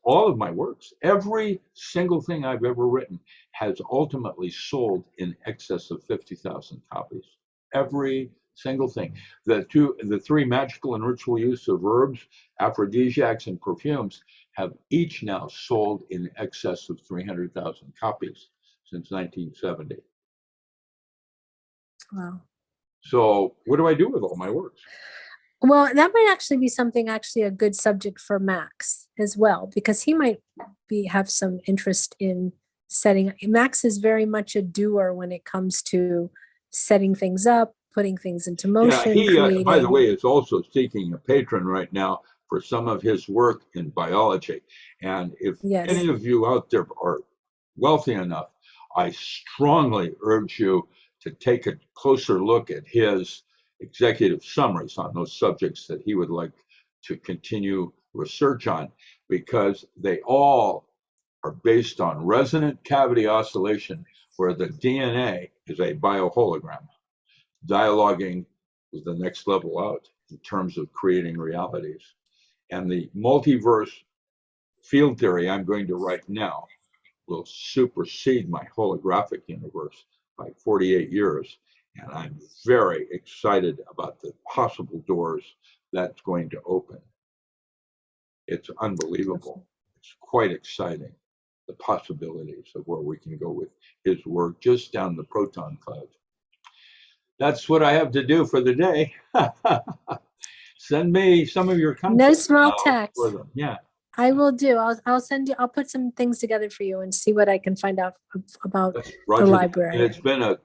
all of my works, every single thing I've ever written has ultimately sold in excess of 50,000 copies. Every single thing. The three magical and ritual use of herbs, aphrodisiacs, and perfumes have each now sold in excess of 300,000 copies since 1970. Wow. So what do I do with all my works? Well, that might actually be something actually a good subject for Max as well, because he might have some interest in setting. Max is very much a doer when it comes to setting things up, putting things into motion. Yeah, he, by the creating. way, is also seeking a patron right now for some of his work in biology. And if Yes. any of you out there are wealthy enough, I strongly urge you to take a closer look at his executive summaries on those subjects that he would like to continue research on, because they all are based on resonant cavity oscillation, where the DNA is a biohologram, dialoguing is the next level out in terms of creating realities. And the multiverse field theory I'm going to write now will supersede my holographic universe by 48 years. And I'm very excited about the possible doors that's going to open. It's unbelievable. It's quite exciting, the possibilities of where we can go with his work just down the Proton Cloud. That's what I have to do for the day. Send me some of your content. No small text. For them. Yeah. I will do. I'll send you. I'll put some things together for you and see what I can find out about Roger. the library. And it's been a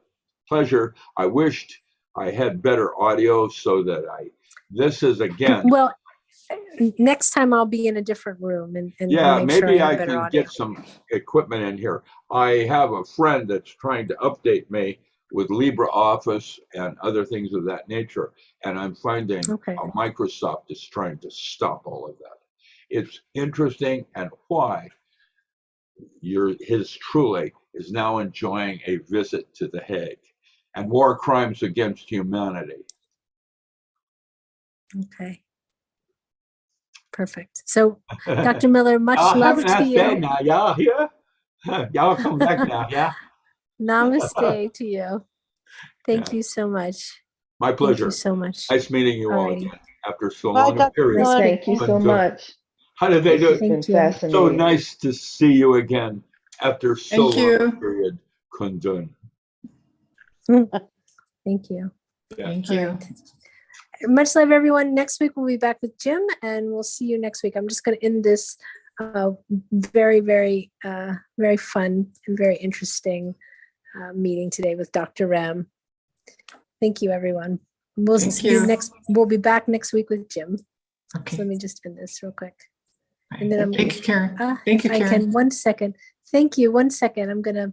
pleasure. I wished I had better audio so that this is again. Well, next time I'll be in a different room and yeah, make maybe sure I I have better can audio. get some equipment in here. I have a friend that's trying to update me with LibreOffice and other things of that nature. And I'm finding Microsoft is trying to stop all of that. It's interesting, and why his truly is now enjoying a visit to The Hague and war crimes against humanity. Okay. Perfect. So, Dr. Miller, much love to you. Day now. Y'all here? Y'all come back now, yeah? Namaste to you. Thank you so much. My pleasure. Thank you so much. Nice meeting you all Alrighty. again after so Bye, long a Dr. period. Miller. Thank you so much. How did they do it? It's been you. So fascinating. nice to see you again after so Thank long a you. period. Kundun. Thank you. Yeah. Thank All you. right. Much love, everyone. Next week, we'll be back with Jim, and we'll see you next week. I'm just going to end this very, very, very fun and very interesting meeting today with Dr. Ram. Thank you, everyone. We'll see you next. We'll be back next week with Jim. Okay. So let me just end this real quick. And then Thank you, Karen. Thank you, I Karen. can 1 second. Thank you. 1 second. I'm going to